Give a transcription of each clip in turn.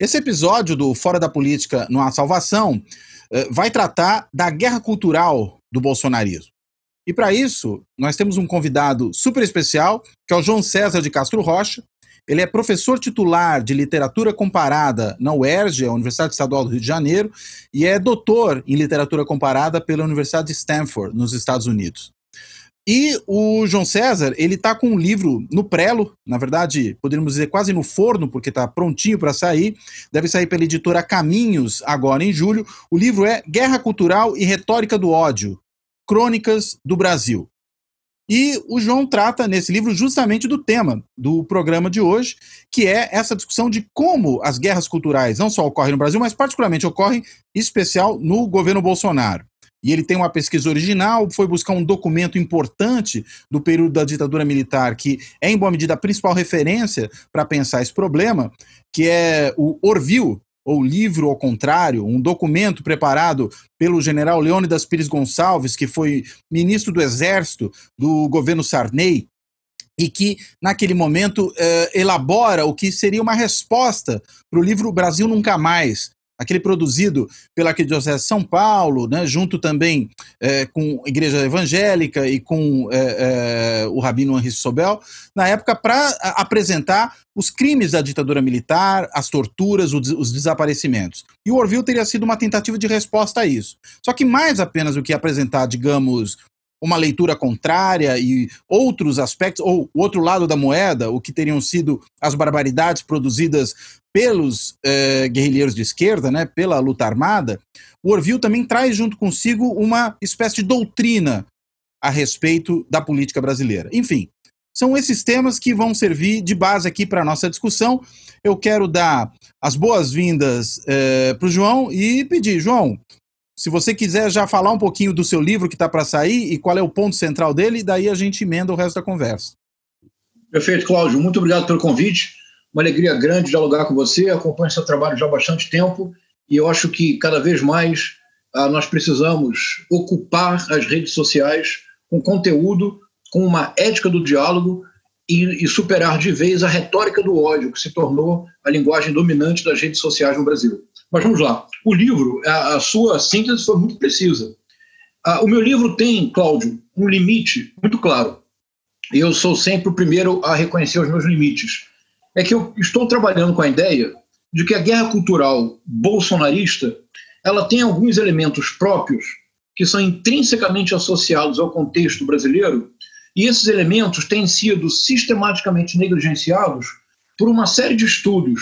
Esse episódio do Fora da Política Não Há Salvação vai tratar da guerra cultural do bolsonarismo. E para isso, nós temos um convidado super especial, que é o João César de Castro Rocha. Ele é professor titular de literatura comparada na UERJ, a Universidade Estadual do Rio de Janeiro, e é doutor em literatura comparada pela Universidade de Stanford, nos Estados Unidos. E o João César, ele está com um livro no prelo, na verdade, poderíamos dizer quase no forno, porque está prontinho para sair, deve sair pela editora Caminhos agora em julho. O livro é Guerra Cultural e Retórica do Ódio, Crônicas do Brasil. E o João trata nesse livro justamente do tema do programa de hoje, que é essa discussão de como as guerras culturais não só ocorrem no Brasil, mas particularmente ocorrem, em especial, no governo Bolsonaro. E ele tem uma pesquisa original, foi buscar um documento importante do período da ditadura militar, que é, em boa medida, a principal referência para pensar esse problema, que é o Orville, ou Livro ao Contrário, um documento preparado pelo general Leônidas Pires Gonçalves, que foi ministro do Exército do governo Sarney, e que, naquele momento, elabora o que seria uma resposta para o livro Brasil Nunca Mais, aquele produzido pela Arquidiocese de São Paulo, né, junto também com a Igreja Evangélica e com o Rabino Henri Sobel, na época, para apresentar os crimes da ditadura militar, as torturas, os desaparecimentos. E o Orville teria sido uma tentativa de resposta a isso. Só que mais apenas do que apresentar, digamos, uma leitura contrária e outros aspectos, ou o outro lado da moeda, o que teriam sido as barbaridades produzidas pelos guerrilheiros de esquerda, né, pela luta armada, o Orville também traz junto consigo uma espécie de doutrina a respeito da política brasileira. Enfim, são esses temas que vão servir de base aqui para a nossa discussão. Eu quero dar as boas-vindas para o João e pedir, João, se você quiser já falar um pouquinho do seu livro que está para sair e qual é o ponto central dele, daí a gente emenda o resto da conversa. Perfeito, Cláudio. Muito obrigado pelo convite. Uma alegria grande dialogar com você. Acompanho seu trabalho já há bastante tempo e eu acho que cada vez mais nós precisamos ocupar as redes sociais com conteúdo, com uma ética do diálogo e superar de vez a retórica do ódio que se tornou a linguagem dominante das redes sociais no Brasil. Mas vamos lá. O livro, a sua síntese foi muito precisa. O meu livro tem, Cláudio, um limite muito claro. E eu sou sempre o primeiro a reconhecer os meus limites. É que eu estou trabalhando com a ideia de que a guerra cultural bolsonarista ela tem alguns elementos próprios que são intrinsecamente associados ao contexto brasileiro e esses elementos têm sido sistematicamente negligenciados por uma série de estudos.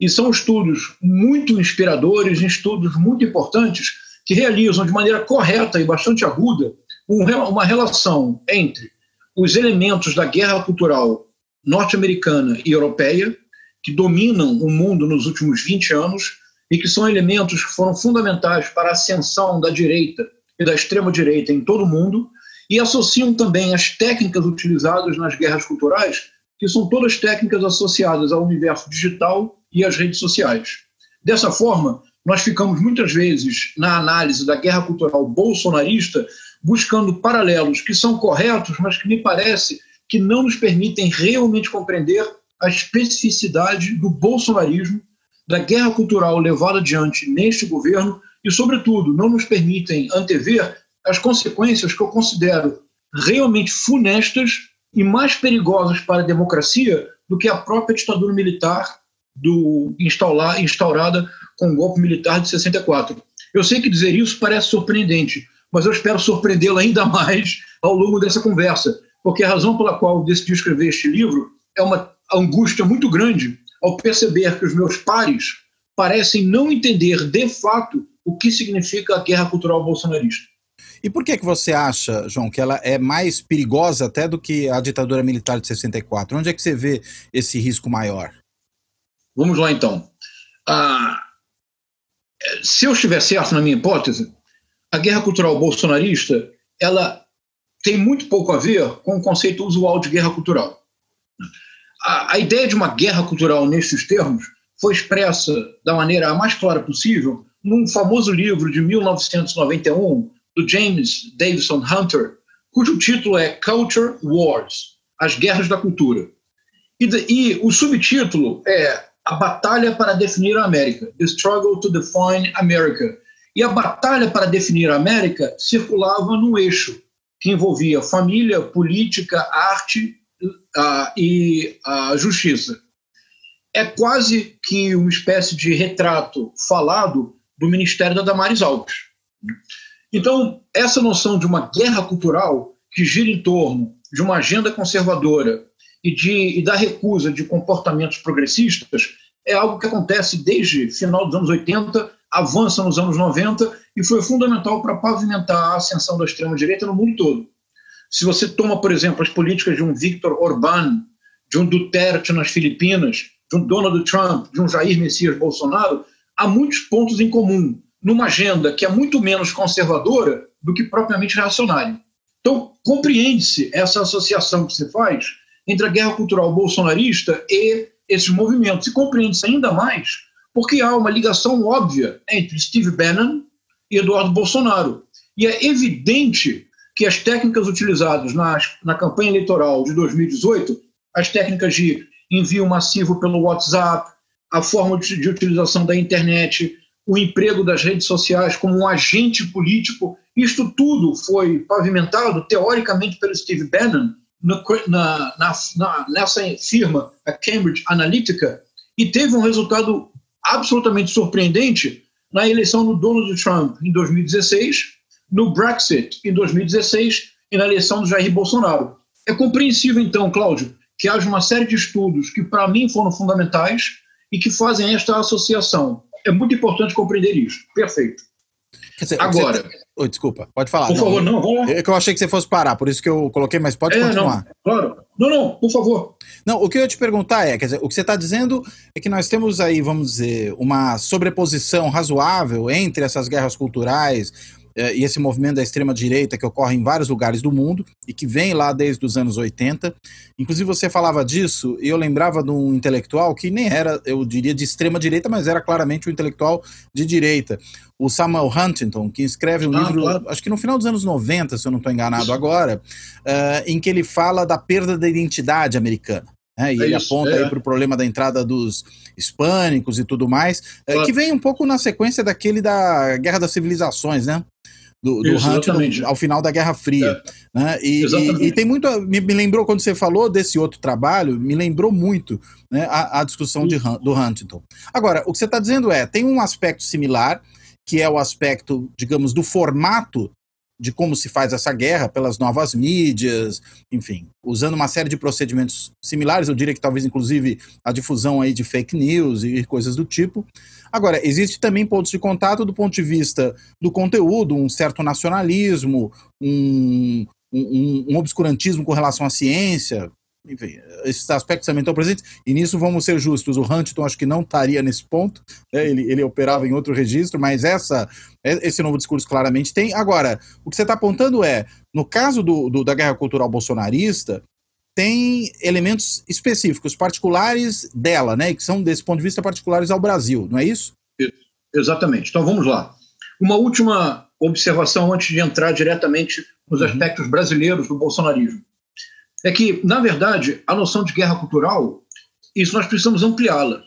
E são estudos muito inspiradores, estudos muito importantes, que realizam de maneira correta e bastante aguda uma relação entre os elementos da guerra cultural norte-americana e europeia, que dominam o mundo nos últimos 20 anos, e que são elementos que foram fundamentais para a ascensão da direita e da extrema-direita em todo o mundo, e associam também as técnicas utilizadas nas guerras culturais, que são todas técnicas associadas ao universo digital e às redes sociais. Dessa forma, nós ficamos muitas vezes na análise da guerra cultural bolsonarista buscando paralelos que são corretos, mas que me parece que não nos permitem realmente compreender a especificidade do bolsonarismo, da guerra cultural levada adiante neste governo e, sobretudo, não nos permitem antever as consequências que eu considero realmente funestas e mais perigosas para a democracia do que a própria ditadura militar instaurada com o golpe militar de 64. Eu sei que dizer isso parece surpreendente, mas eu espero surpreendê-lo ainda mais ao longo dessa conversa, porque a razão pela qual eu decidi escrever este livro é uma angústia muito grande ao perceber que os meus pares parecem não entender de fato o que significa a guerra cultural bolsonarista. E por que você acha, João, que ela é mais perigosa até do que a ditadura militar de 64? Onde é que você vê esse risco maior? Vamos lá, então. Se eu estiver certo na minha hipótese, a guerra cultural bolsonarista ela tem muito pouco a ver com o conceito usual de guerra cultural. A ideia de uma guerra cultural nestes termos foi expressa da maneira a mais clara possível num famoso livro de 1991 do James Davison Hunter, cujo título é Culture Wars, As Guerras da Cultura. E o subtítulo é A Batalha para Definir a América, The Struggle to Define America. E a batalha para definir a América circulava num eixo que envolvia família, política, arte e a justiça. É quase que uma espécie de retrato falado do Ministério da Damares Alves. Então, essa noção de uma guerra cultural que gira em torno de uma agenda conservadora e da recusa de comportamentos progressistas é algo que acontece desde final dos anos 80, avança nos anos 90 e foi fundamental para pavimentar a ascensão da extrema-direita no mundo todo. Se você toma, por exemplo, as políticas de um Viktor Orbán, de um Duterte nas Filipinas, de um Donald Trump, de um Jair Messias Bolsonaro, há muitos pontos em comum numa agenda que é muito menos conservadora do que propriamente reacionária. Então, compreende-se essa associação que se faz entre a guerra cultural bolsonarista e esses movimentos. E compreende-se ainda mais porque há uma ligação óbvia entre Steve Bannon e Eduardo Bolsonaro. E é evidente que as técnicas utilizadas na campanha eleitoral de 2018, as técnicas de envio massivo pelo WhatsApp, a forma de utilização da internet, o emprego das redes sociais como um agente político, isto tudo foi pavimentado, teoricamente, pelo Steve Bannon, nessa firma, a Cambridge Analytica, e teve um resultado absolutamente surpreendente na eleição do Donald Trump em 2016, no Brexit em 2016 e na eleição do Jair Bolsonaro. É compreensível, então, Cláudio, que haja uma série de estudos que, para mim, foram fundamentais e que fazem esta associação. É muito importante compreender isso. Perfeito. Quer dizer, agora... Oi, desculpa, pode falar. Por favor, não, vamos lá. É que eu achei que você fosse parar, por isso que eu coloquei, mas pode continuar. Não, claro. Não, por favor. Não, o que eu ia te perguntar quer dizer, o que você está dizendo é que nós temos aí, vamos dizer, uma sobreposição razoável entre essas guerras culturais e esse movimento da extrema-direita que ocorre em vários lugares do mundo e que vem lá desde os anos 80. Inclusive você falava disso e eu lembrava de um intelectual que nem era, eu diria, de extrema-direita, mas era claramente um intelectual de direita. O Samuel Huntington, que escreve um livro, claro, acho que no final dos anos 90, se eu não estou enganado agora, em que ele fala da perda da identidade americana. E ele aponta aí para o problema da entrada dos hispânicos e tudo mais, claro, que vem um pouco na sequência daquele da Guerra das Civilizações, né? Do Huntington ao final da Guerra Fria. Né? E tem muito. Me lembrou, quando você falou desse outro trabalho, me lembrou muito, né, a discussão do Huntington. Agora, o que você está dizendo tem um aspecto similar, que é o aspecto, digamos, do formato de como se faz essa guerra pelas novas mídias, enfim, usando uma série de procedimentos similares, eu diria que talvez inclusive a difusão aí de fake news e coisas do tipo. Agora, existe também pontos de contato do ponto de vista do conteúdo, um certo nacionalismo, um obscurantismo com relação à ciência, enfim, esses aspectos também estão presentes, e nisso vamos ser justos, o Huntington acho que não estaria nesse ponto, ele operava em outro registro, mas esse novo discurso claramente tem. Agora, o que você está apontando no caso da guerra cultural bolsonarista, tem elementos específicos, particulares dela, né, que são, desse ponto de vista, particulares ao Brasil, não é isso? Exatamente. Então vamos lá. Uma última observação antes de entrar diretamente nos aspectos brasileiros do bolsonarismo. É que, na verdade, a noção de guerra cultural, isso nós precisamos ampliá-la.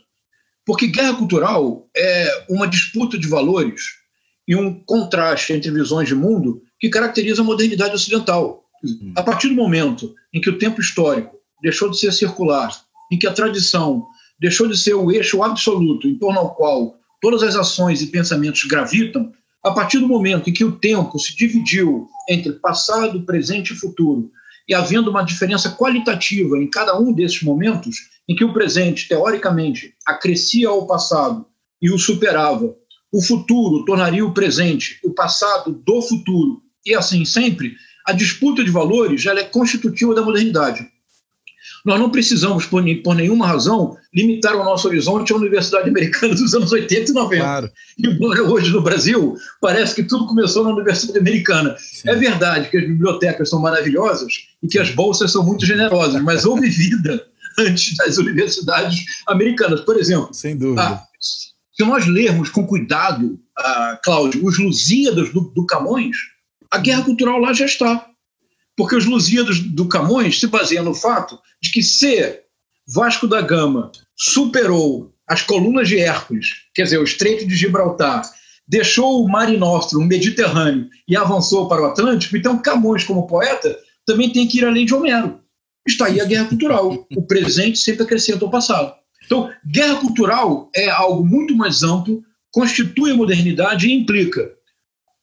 Porque guerra cultural é uma disputa de valores e um contraste entre visões de mundo que caracteriza a modernidade ocidental. A partir do momento em que o tempo histórico deixou de ser circular, em que a tradição deixou de ser o eixo absoluto em torno ao qual todas as ações e pensamentos gravitam, a partir do momento em que o tempo se dividiu entre passado, presente e futuro, e havendo uma diferença qualitativa em cada um desses momentos, em que o presente, teoricamente, acrescia ao passado e o superava, o futuro tornaria o presente, o passado do futuro, e assim sempre, a disputa de valores já é constitutiva da modernidade. Nós não precisamos, por nenhuma razão, limitar o nosso horizonte à Universidade Americana dos anos 80 e 90. Claro. Embora hoje no Brasil parece que tudo começou na Universidade Americana. Sim. É verdade que as bibliotecas são maravilhosas e que as bolsas são muito generosas, mas houve vida antes das universidades americanas. Por exemplo, sem dúvida. Se nós lermos com cuidado, Cláudio, os Lusíadas do Camões, a guerra cultural lá já está. Porque os Lusíadas do Camões se baseiam no fato de que se Vasco da Gama superou as colunas de Hércules, quer dizer, o Estreito de Gibraltar, deixou o Mare Nostrum, o Mediterrâneo, e avançou para o Atlântico, então Camões, como poeta, também tem que ir além de Homero. Está aí a guerra cultural. O presente sempre acrescenta o passado. Então, guerra cultural é algo muito mais amplo, constitui a modernidade e implica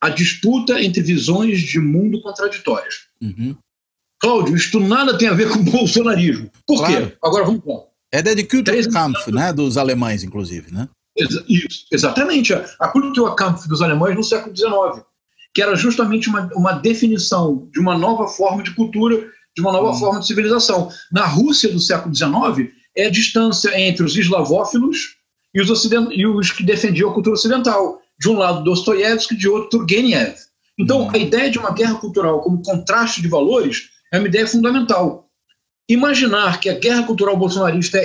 a disputa entre visões de mundo contraditórias. Uhum. Cláudio, isto nada tem a ver com o bolsonarismo. Por quê? Agora vamos lá. É da Kulturkampf, né, dos alemães, inclusive, né? Isso, exatamente. A Kulturkampf dos alemães no século XIX, que era justamente uma definição de uma nova forma de cultura, de uma nova forma de civilização. Na Rússia do século XIX, é a distância entre os eslavófilos e os que defendiam a cultura ocidental. De um lado, Dostoiévski, de outro, Turgenev. Então, a ideia de uma guerra cultural como contraste de valores é uma ideia fundamental. Imaginar que a guerra cultural bolsonarista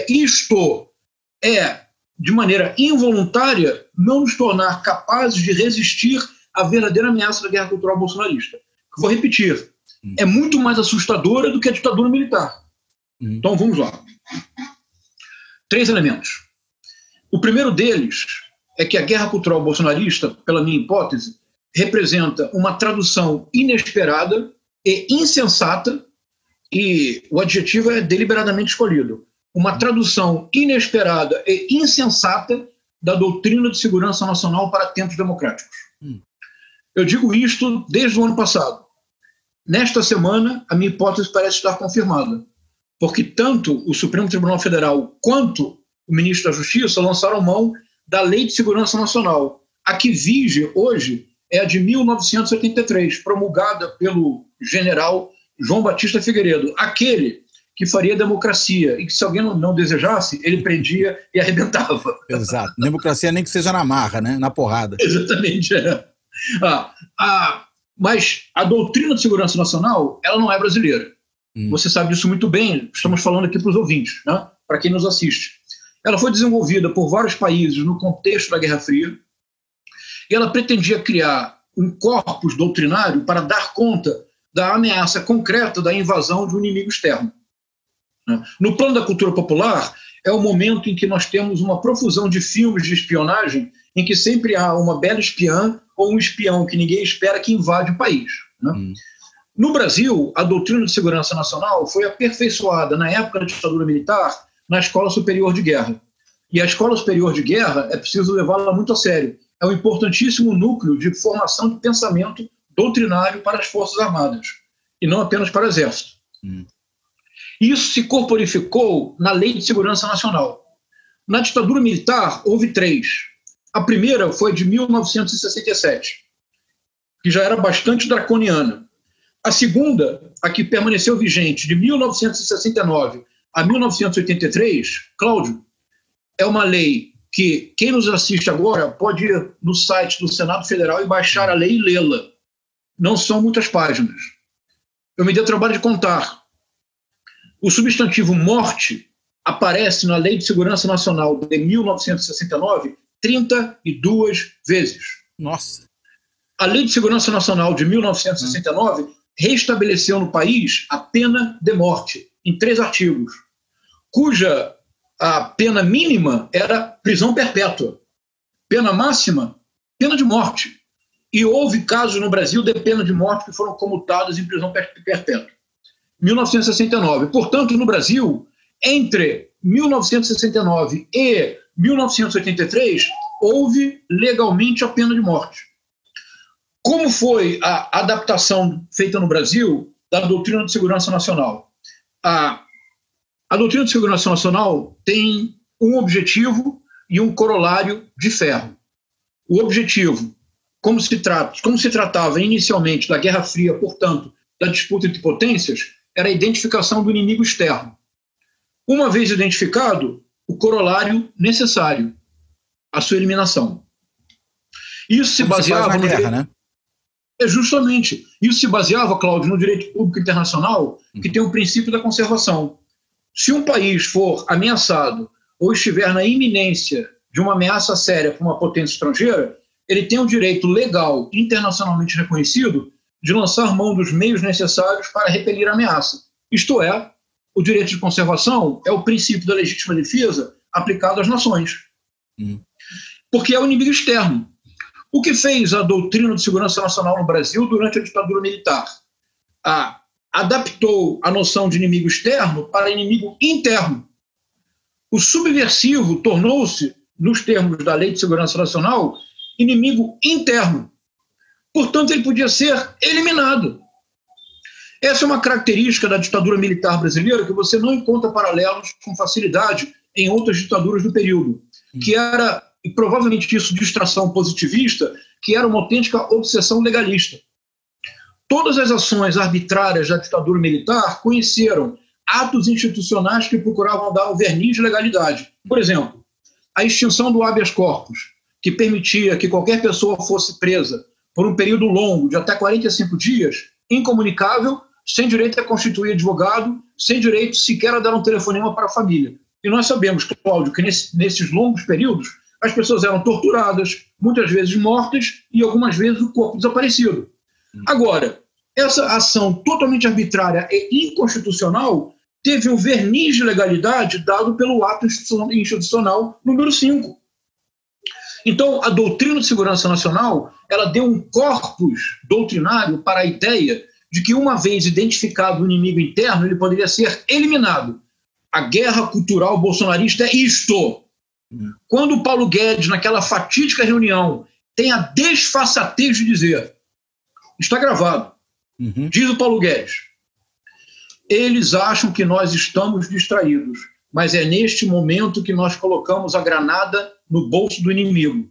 é, de maneira involuntária, não nos tornar capazes de resistir à verdadeira ameaça da guerra cultural bolsonarista. Vou repetir, é muito mais assustadora do que a ditadura militar. Então, vamos lá. 3 elementos. O primeiro deles é que a guerra cultural bolsonarista, pela minha hipótese, representa uma tradução inesperada e insensata, e o adjetivo é deliberadamente escolhido, uma tradução inesperada e insensata da doutrina de segurança nacional para tempos democráticos. Eu digo isto desde o ano passado. Nesta semana, a minha hipótese parece estar confirmada, porque tanto o Supremo Tribunal Federal quanto o ministro da Justiça lançaram mão da Lei de Segurança Nacional. A que vige hoje é a de 1983, promulgada pelo general João Batista Figueiredo, aquele que faria democracia e que, se alguém não desejasse, ele prendia e arrebentava. Exato. Democracia nem que seja na marra, né? Na porrada. Exatamente. Mas a doutrina de segurança nacional, ela não é brasileira. Você sabe disso muito bem, estamos falando aqui para os ouvintes, né? Para quem nos assiste. Ela foi desenvolvida por vários países no contexto da Guerra Fria e ela pretendia criar um corpus doutrinário para dar conta da ameaça concreta da invasão de um inimigo externo. No plano da cultura popular, é o momento em que nós temos uma profusão de filmes de espionagem em que sempre há uma bela espiã ou um espião que ninguém espera que invade o país. No Brasil, a doutrina de segurança nacional foi aperfeiçoada na época da ditadura militar na Escola Superior de Guerra. E a Escola Superior de Guerra é preciso levá-la muito a sério. É um importantíssimo núcleo de formação de pensamento doutrinário para as Forças Armadas, e não apenas para o Exército. Isso se corporificou na Lei de Segurança Nacional. Na ditadura militar, houve 3. A primeira foi de 1967, que já era bastante draconiana. A segunda, a que permaneceu vigente de 1969 a 1983, Cláudio, é uma lei que quem nos assiste agora pode ir no site do Senado Federal e baixar a lei e lê-la. Não são muitas páginas. Eu me dei o trabalho de contar. O substantivo morte aparece na Lei de Segurança Nacional de 1969 32 vezes. Nossa! A Lei de Segurança Nacional de 1969 reestabeleceu no país a pena de morte, em 3 artigos, cuja a pena mínima era prisão perpétua. Pena máxima, pena de morte. E houve casos no Brasil de pena de morte que foram comutadas em prisão perpétua. 1969. Portanto, no Brasil, entre 1969 e 1983, houve legalmente a pena de morte. Como foi a adaptação feita no Brasil da doutrina de segurança nacional? A doutrina de segurança nacional tem um objetivo e um corolário de ferro. O objetivo, como se tratava inicialmente da Guerra Fria, portanto, da disputa entre potências, era a identificação do inimigo externo. Uma vez identificado, o corolário necessário, a sua eliminação. Isso se baseava no guerra, né? Justamente. Isso se baseava, Cláudio, no direito público internacional, que tem o princípio da conservação. Se um país for ameaçado ou estiver na iminência de uma ameaça séria por uma potência estrangeira, ele tem o direito legal, internacionalmente reconhecido, de lançar mão dos meios necessários para repelir a ameaça. Isto é, o direito de conservação é o princípio da legítima defesa aplicado às nações. Porque é o inimigo externo. O que fez a doutrina de segurança nacional no Brasil durante a ditadura militar? Adaptou a noção de inimigo externo para inimigo interno. O subversivo tornou-se, nos termos da Lei de Segurança Nacional, inimigo interno. Portanto, ele podia ser eliminado. Essa é uma característica da ditadura militar brasileira que você não encontra paralelos com facilidade em outras ditaduras do período, que era, e provavelmente isso de distração positivista, que era uma autêntica obsessão legalista. Todas as ações arbitrárias da ditadura militar conheceram atos institucionais que procuravam dar um verniz de legalidade. Por exemplo, a extinção do habeas corpus, que permitia que qualquer pessoa fosse presa por um período longo, de até 45 dias, incomunicável, sem direito a constituir advogado, sem direito sequer a dar um telefonema para a família. E nós sabemos, Cláudio, que nesses longos períodos, as pessoas eram torturadas, muitas vezes mortas e algumas vezes o corpo desaparecido. Agora, essa ação totalmente arbitrária e inconstitucional teve um verniz de legalidade dado pelo ato institucional número 5. Então, a doutrina de segurança nacional, ela deu um corpus doutrinário para a ideia de que, uma vez identificado o inimigo interno, ele poderia ser eliminado. A guerra cultural bolsonarista é isto. Quando o Paulo Guedes, naquela fatídica reunião, tem a desfaçatez de dizer, está gravado, diz o Paulo Guedes, eles acham que nós estamos distraídos, mas é neste momento que nós colocamos a granada no bolso do inimigo.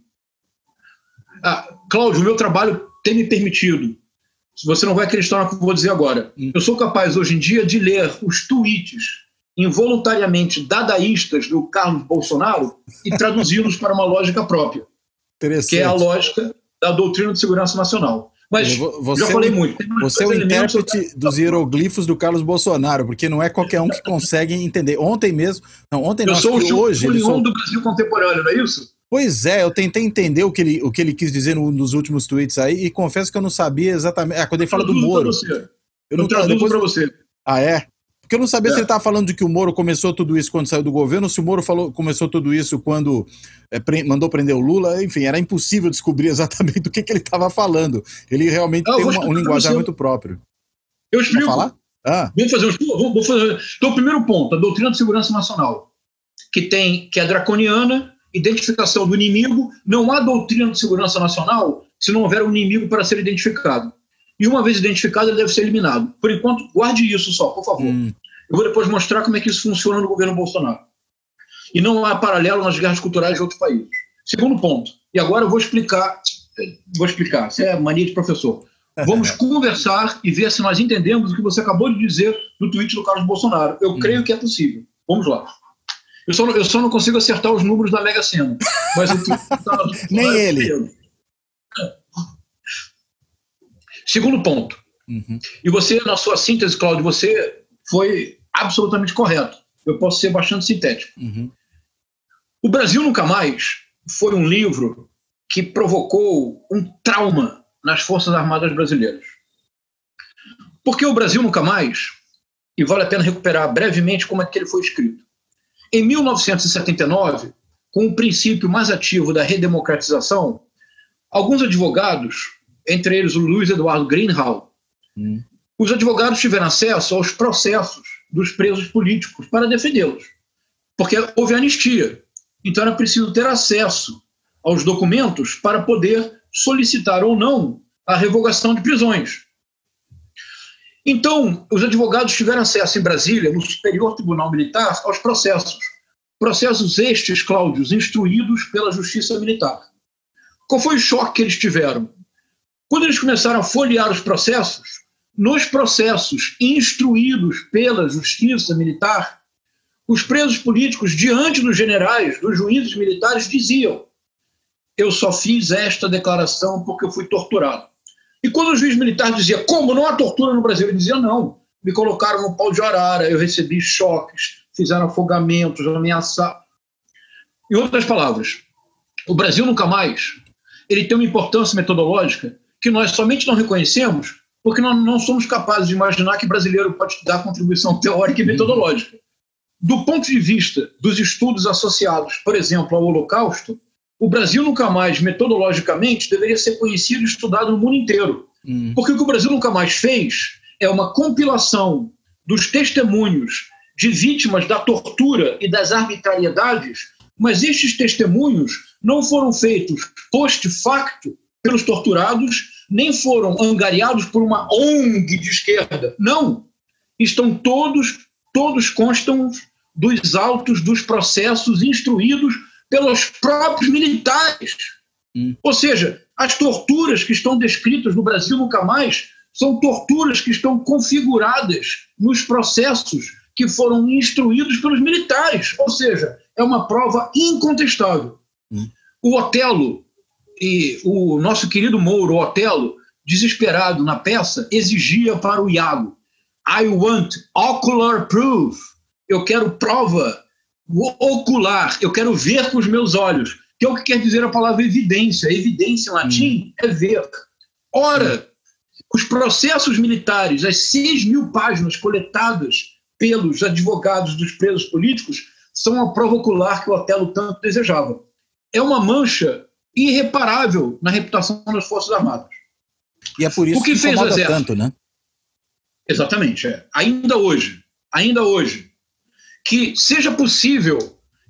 Cláudio, o meu trabalho tem me permitido, se você não vai acreditar no que eu vou dizer agora, eu sou capaz hoje em dia de ler os tweets involuntariamente dadaístas do Carlos Bolsonaro e traduzi-los para uma lógica própria, que é a lógica da doutrina de segurança nacional. Mas já falei muito. Você é o intérprete dos hieroglifos do Carlos Bolsonaro, porque não é qualquer um que consegue entender. Ontem mesmo, eu sou o Julião do Brasil contemporâneo, não é isso? Pois é, eu tentei entender o que ele quis dizer nos últimos tweets aí e confesso que eu não sabia exatamente. Quando ele fala do Moro. Eu não traduzo para você. Ah, é? Porque eu não sabia se ele estava falando de que o Moro começou tudo isso quando saiu do governo, ou se o Moro começou tudo isso quando mandou prender o Lula. Enfim, era impossível descobrir exatamente do que ele estava falando. Ele realmente tem um linguajar muito próprio. Eu explico. Vamos falar? Vamos fazer. Então, o primeiro ponto, a doutrina de segurança nacional, que é draconiana, identificação do inimigo. Não há doutrina de segurança nacional se não houver um inimigo para ser identificado. E uma vez identificado, ele deve ser eliminado. Por enquanto, guarde isso só, por favor. Eu vou depois mostrar como é que isso funciona no governo Bolsonaro. E não há paralelo nas guerras culturais de outros países. Segundo ponto, e agora eu vou explicar, isso é mania de professor. Vamos conversar e ver se nós entendemos o que você acabou de dizer no tweet do Carlos Bolsonaro. Eu creio que é possível. Vamos lá. Eu só não consigo acertar os números da Mega Sena. Mas nem ele. Segundo ponto. E você, na sua síntese, Cláudio, você foi absolutamente correto. Eu posso ser bastante sintético. O Brasil Nunca Mais foi um livro que provocou um trauma nas Forças Armadas brasileiras. Porque o Brasil Nunca Mais, e vale a pena recuperar brevemente como é que ele foi escrito. Em 1979, com o princípio mais ativo da redemocratização, alguns advogados, entre eles o Luiz Eduardo Greenhalgh, os advogados tiveram acesso aos processos dos presos políticos para defendê-los, porque houve anistia. Então era preciso ter acesso aos documentos para poder solicitar ou não a revogação de prisões. Então, os advogados tiveram acesso em Brasília, no Superior Tribunal Militar, aos processos. Processos estes, Cláudios, instruídos pela Justiça Militar. Qual foi o choque que eles tiveram? Quando eles começaram a folhear os processos, nos processos instruídos pela Justiça Militar, os presos políticos, diante dos generais, dos juízes militares, diziam: eu só fiz esta declaração porque eu fui torturado. E quando o juiz militar dizia: como não há tortura no Brasil? Ele dizia: não, me colocaram no pau de arara, eu recebi choques, fizeram afogamentos, ameaçaram. Em outras palavras, o Brasil Nunca Mais, ele tem uma importância metodológica que nós somente não reconhecemos porque nós não somos capazes de imaginar que brasileiro pode dar contribuição teórica e metodológica. Do ponto de vista dos estudos associados, por exemplo, ao Holocausto, o Brasil Nunca Mais, metodologicamente, deveria ser conhecido e estudado no mundo inteiro. Porque o que o Brasil Nunca Mais fez é uma compilação dos testemunhos de vítimas da tortura e das arbitrariedades, mas estes testemunhos não foram feitos post facto pelos torturados, nem foram angariados por uma ONG de esquerda. Não. Estão todos constam dos autos dos processos instruídos pelos próprios militares. Ou seja, as torturas que estão descritas no Brasil Nunca Mais são torturas que estão configuradas nos processos que foram instruídos pelos militares. Ou seja, é uma prova incontestável. O Otelo e o nosso querido Mouro Otelo, desesperado na peça, exigia para o Iago: I want ocular proof. Eu quero prova ocular, eu quero ver com os meus olhos, que é o que quer dizer a palavra evidência. Evidência em latim é ver. Ora, os processos militares, as 6.000 páginas coletadas pelos advogados dos presos políticos, são a prova ocular que o Otelo tanto desejava. É uma mancha irreparável na reputação das Forças Armadas. E é por isso que fez o Exército tanto, né? Exatamente. Ainda hoje, que seja possível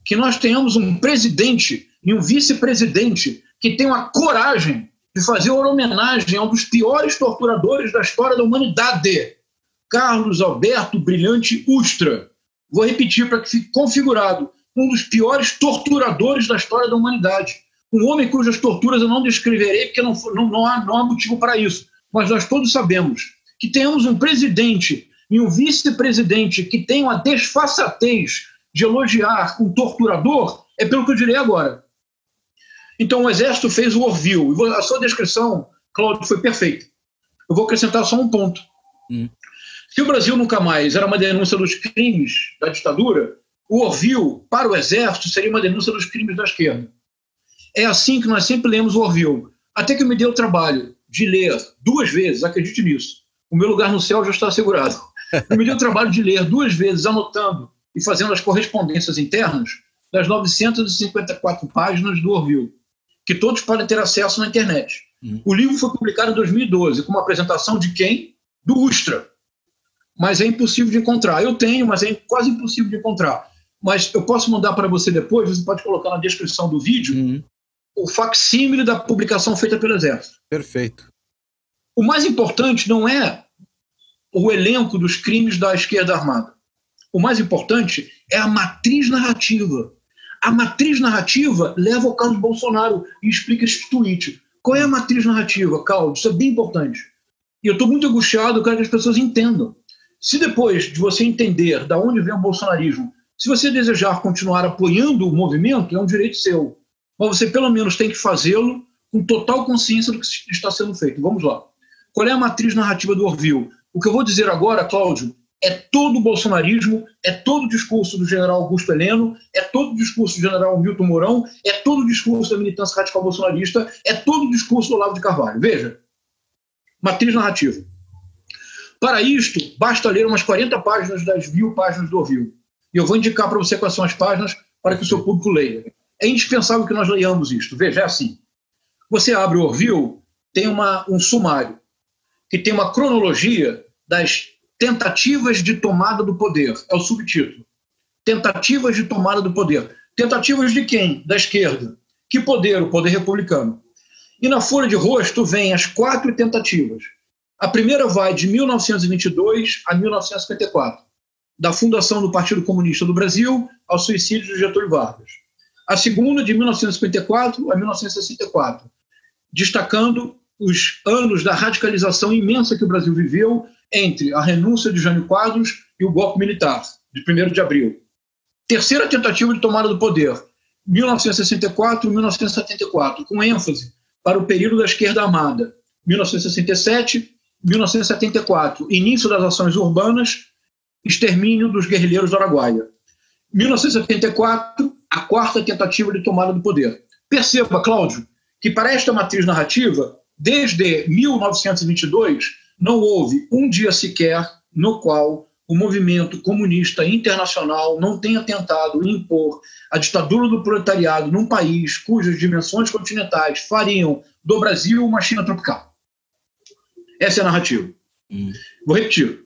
que nós tenhamos um presidente e um vice-presidente que tenham a coragem de fazer uma homenagem a um dos piores torturadores da história da humanidade, Carlos Alberto Brilhante Ustra. Vou repetir para que fique configurado: um dos piores torturadores da história da humanidade. Um homem cujas torturas eu não descreverei, porque não há motivo para isso. Mas nós todos sabemos que tenhamos um presidente e um vice-presidente que tenham a desfaçatez de elogiar um torturador, é pelo que eu direi agora. Então o Exército fez o Orville. A sua descrição, Cláudio, foi perfeita. Eu vou acrescentar só um ponto. Se o Brasil Nunca Mais era uma denúncia dos crimes da ditadura, o Orville, para o Exército, seria uma denúncia dos crimes da esquerda. É assim que nós sempre lemos o Orville. Até que eu me dei o trabalho de ler 2 vezes, acredite nisso, o meu lugar no céu já está assegurado. Eu me dei o trabalho de ler 2 vezes, anotando e fazendo as correspondências internas das 954 páginas do Orville, que todos podem ter acesso na internet. O livro foi publicado em 2012, com uma apresentação de quem? Do Ustra. Mas é impossível de encontrar. Eu tenho, mas é quase impossível de encontrar. Mas eu posso mandar para você depois, você pode colocar na descrição do vídeo, o facsímile da publicação feita pelo Exército. Perfeito. O mais importante não é o elenco dos crimes da esquerda armada. O mais importante é a matriz narrativa. A matriz narrativa leva ao Carlos Bolsonaro e explica esse tweet. Qual é a matriz narrativa, Carlos? Isso é bem importante. E eu estou muito angustiado, eu quero que as pessoas entendam. Se depois de você entender de onde vem o bolsonarismo, se você desejar continuar apoiando o movimento, é um direito seu. Mas você pelo menos tem que fazê-lo com total consciência do que está sendo feito. Vamos lá. Qual é a matriz narrativa do Orville? O que eu vou dizer agora, Cláudio, é todo o bolsonarismo, é todo o discurso do general Augusto Heleno, é todo o discurso do general Milton Mourão, é todo o discurso da militância radical bolsonarista, é todo o discurso do Olavo de Carvalho. Veja, matriz narrativa. Para isto, basta ler umas 40 páginas das 1.000 páginas do Orville. E eu vou indicar para você quais são as páginas para que o seu público leia. É indispensável que nós leiamos isto. Veja, é assim. Você abre o Orville, tem um sumário, que tem uma cronologia das tentativas de tomada do poder. É o subtítulo. Tentativas de tomada do poder. Tentativas de quem? Da esquerda. Que poder? O poder republicano. E na folha de rosto vem as 4 tentativas. A primeira vai de 1922 a 1954, da fundação do Partido Comunista do Brasil ao suicídio de Getúlio Vargas. A segunda de 1954 a 1964, destacando os anos da radicalização imensa que o Brasil viveu entre a renúncia de Jânio Quadros e o golpe militar, de 1º de abril. Terceira tentativa de tomada do poder, 1964 e 1974, com ênfase para o período da esquerda armada, 1967, 1974, início das ações urbanas, extermínio dos guerrilheiros do Araguaia. 1974, a 4ª tentativa de tomada do poder. Perceba, Cláudio, que para esta matriz narrativa, desde 1922, não houve um dia sequer no qual o movimento comunista internacional não tenha tentado impor a ditadura do proletariado num país cujas dimensões continentais fariam do Brasil uma China tropical. Essa é a narrativa. Vou repetir.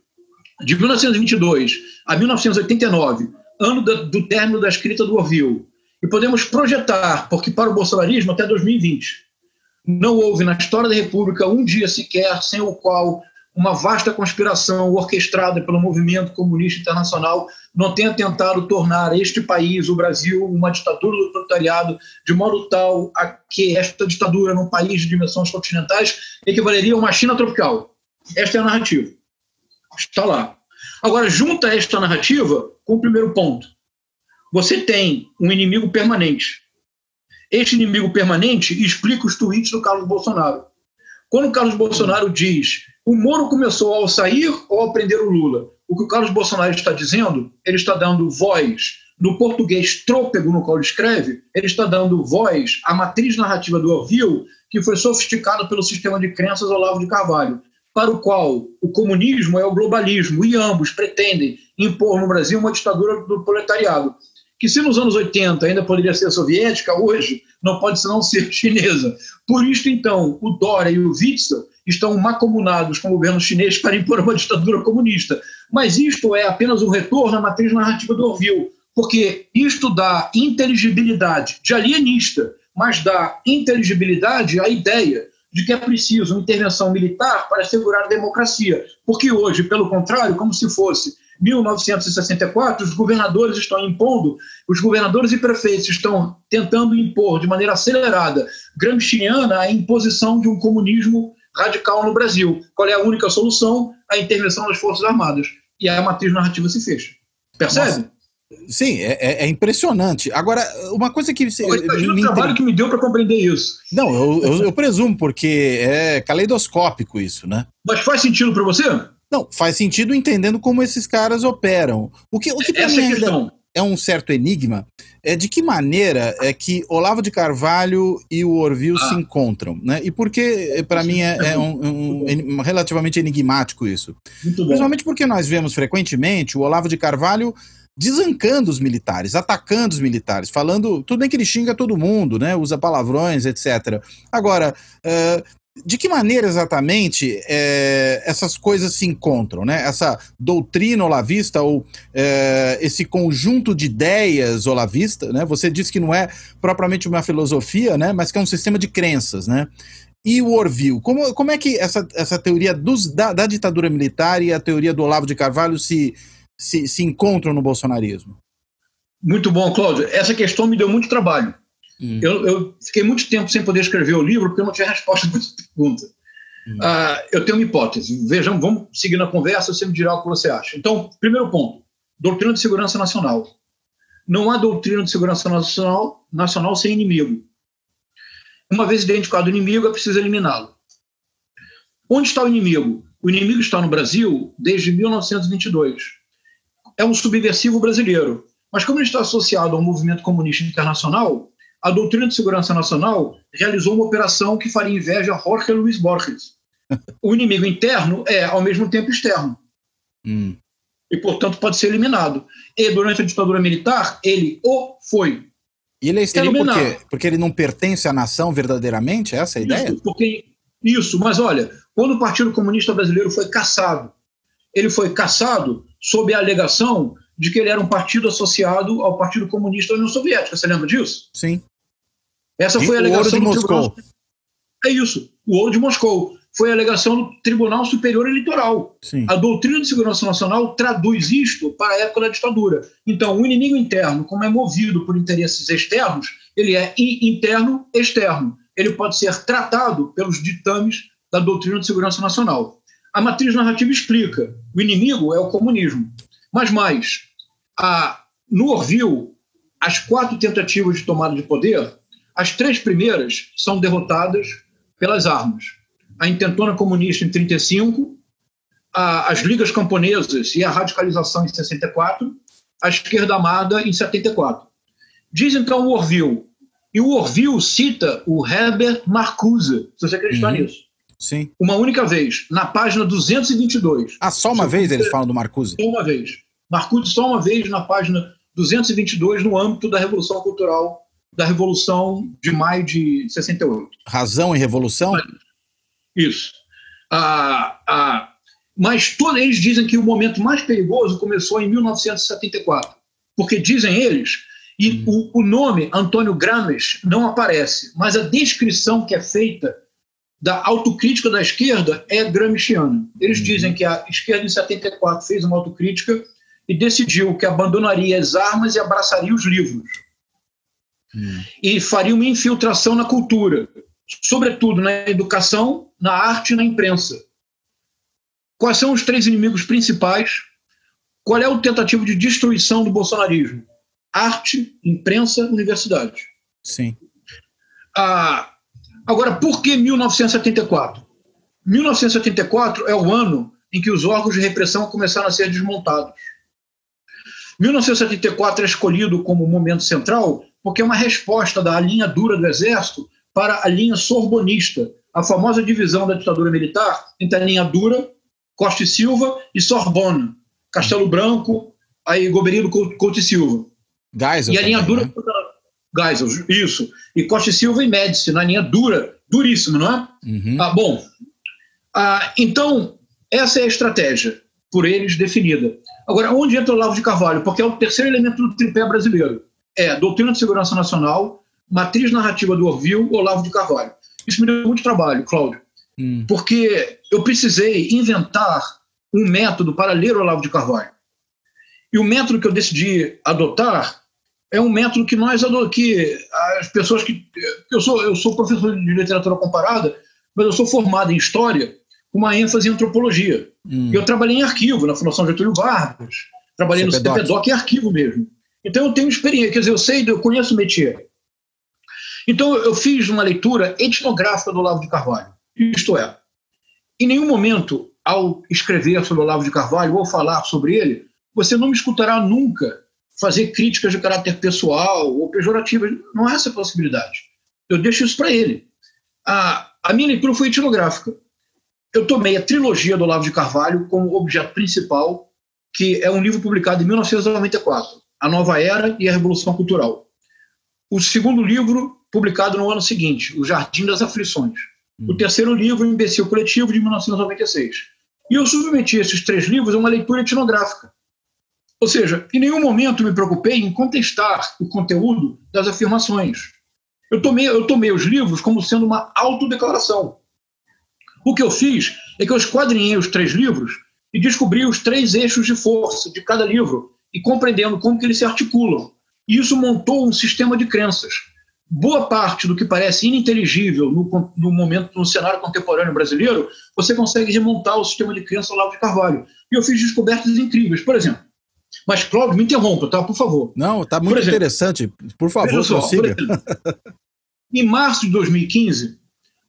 De 1922 a 1989, ano do término da escrita do Orville, e podemos projetar, porque para o bolsonarismo até 2020, não houve na história da República um dia sequer sem o qual uma vasta conspiração orquestrada pelo movimento comunista internacional não tenha tentado tornar este país, o Brasil, uma ditadura do proletariado, de modo tal a que esta ditadura, num país de dimensões continentais, equivaleria a uma China tropical. Esta é a narrativa. Está lá. Agora, junta esta narrativa com o primeiro ponto. Você tem um inimigo permanente. Este inimigo permanente explica os tweets do Carlos Bolsonaro. Quando o Carlos Bolsonaro diz o Moro começou ao sair ou ao prender o Lula, o que o Carlos Bolsonaro está dizendo, ele está dando voz no português trôpego no qual ele escreve, ele está dando voz à matriz narrativa do Orville, que foi sofisticada pelo sistema de crenças Olavo de Carvalho, para o qual o comunismo é o globalismo, e ambos pretendem impor no Brasil uma ditadura do proletariado, que se nos anos 80 ainda poderia ser soviética, hoje não pode não ser chinesa. Por isso, então, o Dória e o Witzel estão macomunados com o governo chinês para impor uma ditadura comunista. Mas isto é apenas um retorno à matriz narrativa do Orville, porque isto dá inteligibilidade de alienista, mas dá inteligibilidade à ideia de que é preciso uma intervenção militar para assegurar a democracia. Porque hoje, pelo contrário, como se fosse 1964, os governadores estão impondo, os governadores e prefeitos estão tentando impor de maneira acelerada, gramsciana, a imposição de um comunismo radical no Brasil. Qual é a única solução? A intervenção das Forças Armadas. E a matriz narrativa se fecha. Percebe? Nossa. Sim, é impressionante. Agora, uma coisa que... Imagina o trabalho que me deu para compreender isso. Não, eu presumo, porque é caleidoscópico isso, né? Mas faz sentido para você? Não, faz sentido entendendo como esses caras operam. O que para mim ainda é um certo enigma é de que maneira é que Olavo de Carvalho e o Orville se encontram, né? E porque, para mim, é relativamente enigmático isso. Principalmente porque nós vemos frequentemente o Olavo de Carvalho desancando os militares, atacando os militares, falando... Tudo bem que ele xinga todo mundo, né? Usa palavrões, etc. Agora... de que maneira exatamente essas coisas se encontram, né? Essa doutrina olavista ou esse conjunto de ideias olavista, né? Você disse que não é propriamente uma filosofia, né? Mas que é um sistema de crenças, né? E o Orville, como é que essa teoria da ditadura militar e a teoria do Olavo de Carvalho se encontram no bolsonarismo? Muito bom, Cláudio. Essa questão me deu muito trabalho. Eu fiquei muito tempo sem poder escrever o livro porque eu não tinha resposta para essa pergunta. Eu tenho uma hipótese. Vejam, vamos seguir na conversa, você me dirá o que você acha. Então, primeiro ponto, doutrina de segurança nacional. Não há doutrina de segurança nacional sem inimigo. Uma vez identificado o inimigo, é preciso eliminá-lo. Onde está o inimigo? O inimigo está no Brasil desde 1922. É um subversivo brasileiro. Mas como ele está associado ao movimento comunista internacional, a doutrina de segurança nacional realizou uma operação que faria inveja a Jorge Luis Borges. O inimigo interno é, ao mesmo tempo, externo. E, portanto, pode ser eliminado. E, durante a ditadura militar, ele o foi. E ele é externo por quê? Porque ele não pertence à nação verdadeiramente? Essa é a ideia? Isso, mas olha, quando o Partido Comunista Brasileiro foi cassado, ele foi cassado sob a alegação de que ele era um partido associado ao Partido Comunista da União Soviética. Você lembra disso? Sim. Essa foi a alegação do Moscou. É isso, o ouro de Moscou. Foi a alegação do Tribunal Superior Eleitoral. Sim. A doutrina de segurança nacional traduz isto para a época da ditadura. Então, o inimigo interno, como é movido por interesses externos, ele é interno, externo. Ele pode ser tratado pelos ditames da doutrina de segurança nacional. A matriz narrativa explica. O inimigo é o comunismo. Mas mais, no Orville, as 4 tentativas de tomada de poder, as 3 primeiras são derrotadas pelas armas. A intentona comunista em 1935, as ligas camponesas e a radicalização em 1964, a esquerda armada em 1974. Diz então o Orville, e o Orville cita o Herbert Marcuse, se você acreditar nisso. Sim. Uma única vez, na página 222. Ah, só uma vez eles falam do Marcuse? Só uma vez. Marcuse só uma vez na página 222 no âmbito da Revolução Cultural, da Revolução de maio de 68. Razão e Revolução? Isso. Mas todos eles dizem que o momento mais perigoso começou em 1974, porque dizem eles, e o nome Antônio Gramsci não aparece, mas a descrição que é feita da autocrítica da esquerda é gramsciana. Eles dizem que a esquerda em 74 fez uma autocrítica e decidiu que abandonaria as armas e abraçaria os livros. E faria uma infiltração na cultura, sobretudo na educação, na arte e na imprensa. Quais são os três inimigos principais? Qual é a tentativa de destruição do bolsonarismo? Arte, imprensa, universidade. Sim. Agora, por que 1974? 1974 é o ano em que os órgãos de repressão começaram a ser desmontados. 1974 é escolhido como momento central porque é uma resposta da linha dura do Exército para a linha sorbonista, a famosa divisão da ditadura militar entre a linha dura, Costa e Silva, e Sorbonne, Castelo Branco, aí Gobernador Couto e Silva. Geisel. E a linha dura, né? Geisel, isso. E Costa e Silva e Médici, na linha dura, duríssima, não é? Bom, então, essa é a estratégia, por eles definida. Agora, onde entra o Olavo de Carvalho? Porque é o terceiro elemento do tripé brasileiro. É Doutrina de Segurança Nacional, Matriz Narrativa do Orville, Olavo de Carvalho. Isso me deu muito trabalho, Cláudio, porque eu precisei inventar um método para ler o Olavo de Carvalho. E o método que eu decidi adotar é um método que as pessoas eu sou professor de literatura comparada, mas eu sou formado em História com uma ênfase em Antropologia. E eu trabalhei em arquivo, na Fundação Getúlio Vargas, trabalhei no CPDOC em arquivo mesmo. Então eu tenho experiência, quer dizer, eu conheço o métier. Então eu fiz uma leitura etnográfica do Olavo de Carvalho. Isto é, em nenhum momento, ao escrever sobre o Olavo de Carvalho ou falar sobre ele, você não me escutará nunca fazer críticas de caráter pessoal ou pejorativas. Não há essa possibilidade. Eu deixo isso para ele. A minha leitura foi etnográfica. Eu tomei a trilogia do Olavo de Carvalho como objeto principal, que é um livro publicado em 1994, A Nova Era e a Revolução Cultural. O segundo livro, publicado no ano seguinte, O Jardim das Aflições. O terceiro livro, O Imbecil Coletivo, de 1996. E eu submeti esses três livros a uma leitura etnográfica. Ou seja, em nenhum momento me preocupei em contestar o conteúdo das afirmações. Eu tomei os livros como sendo uma autodeclaração. O que eu fiz é que eu esquadrinhei os três livros e descobri os três eixos de força de cada livro e compreendendo como que eles se articulam. E isso montou um sistema de crenças. Boa parte do que parece ininteligível no cenário contemporâneo brasileiro, você consegue remontar o sistema de crença ao Olavo de Carvalho. E eu fiz descobertas incríveis. Por exemplo, mas, Cláudio, me interrompa, tá? Por favor. Não, tá muito interessante. Por favor, prossiga. Em março de 2015,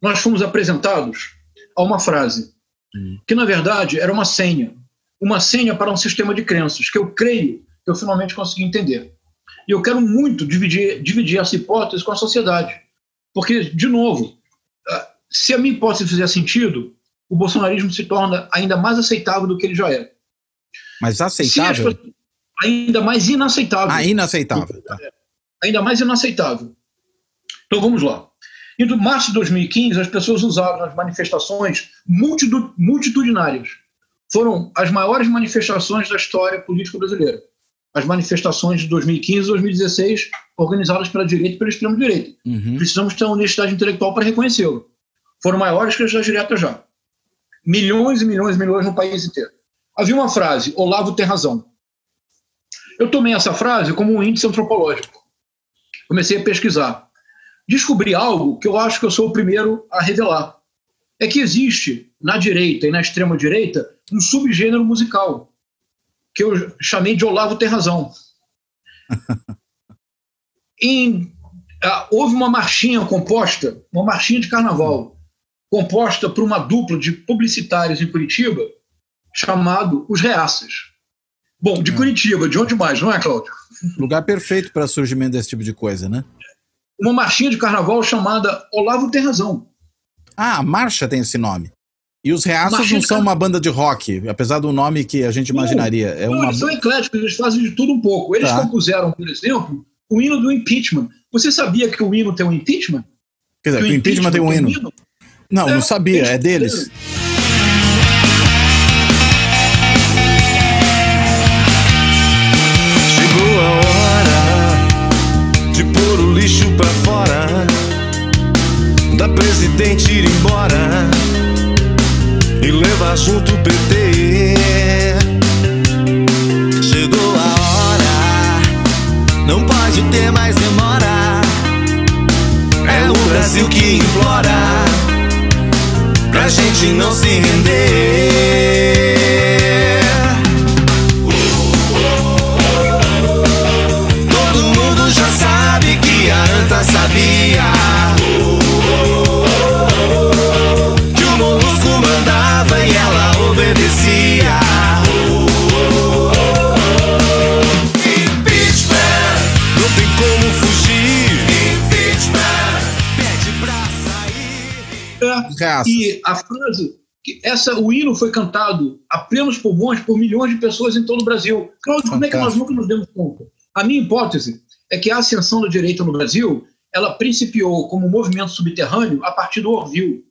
nós fomos apresentados a uma frase que, na verdade, era uma senha para um sistema de crenças, que eu creio que eu finalmente consegui entender. E eu quero muito dividir essa hipótese com a sociedade. Porque, de novo, se a minha hipótese fizer sentido, o bolsonarismo se torna ainda mais aceitável do que ele já é. Mas aceitável? Ainda mais inaceitável. Inaceitável. Tá. Ainda mais inaceitável. Então vamos lá. Em março de 2015, as pessoas usaram as manifestações multitudinárias. Foram as maiores manifestações da história política brasileira. As manifestações de 2015 e 2016, organizadas pela direita e pela extrema-direita. Precisamos ter uma honestidade intelectual para reconhecê-lo. Foram maiores que as das diretas já. Milhões e milhões e milhões no país inteiro. Havia uma frase, Olavo tem razão. Eu tomei essa frase como um índice antropológico. Comecei a pesquisar. Descobri algo que eu acho que eu sou o primeiro a revelar. É que existe, na direita e na extrema-direita, um subgênero musical, que eu chamei de Olavo tem razão. Houve uma marchinha de carnaval, composta por uma dupla de publicitários em Curitiba, chamado Os Reaças. Bom, de Curitiba, de onde mais, não é, Cláudio? Lugar perfeito para surgimento desse tipo de coisa, né? Uma marchinha de carnaval chamada Olavo tem razão. Ah, a marcha tem esse nome. E os Reaças não são uma banda de rock, apesar do nome que a gente imaginaria. Eles são ecléticos, eles fazem de tudo um pouco. Eles compuseram, por exemplo, o hino do impeachment. Você sabia que o hino tem um impeachment? Quer dizer, que o impeachment tem um hino? Não sabia, é deles. Chegou a hora de pôr o lixo pra fora, da presidente ir embora e levar junto o PT. Chegou a hora, não pode ter mais demora. É o Brasil que implora pra gente não se render. Todo mundo já sabe que a Anta sabia que o Molusco mandava e ela obedecia. Impeachment, não tem como fugir. Impeachment, pede pra sair. E a frase, o hino foi cantado a plenos pulmões por milhões de pessoas em todo o Brasil. Cláudio, como é que nós nunca nos demos conta? A minha hipótese é que a ascensão da direita no Brasil, ela principiou como um movimento subterrâneo a partir do Orville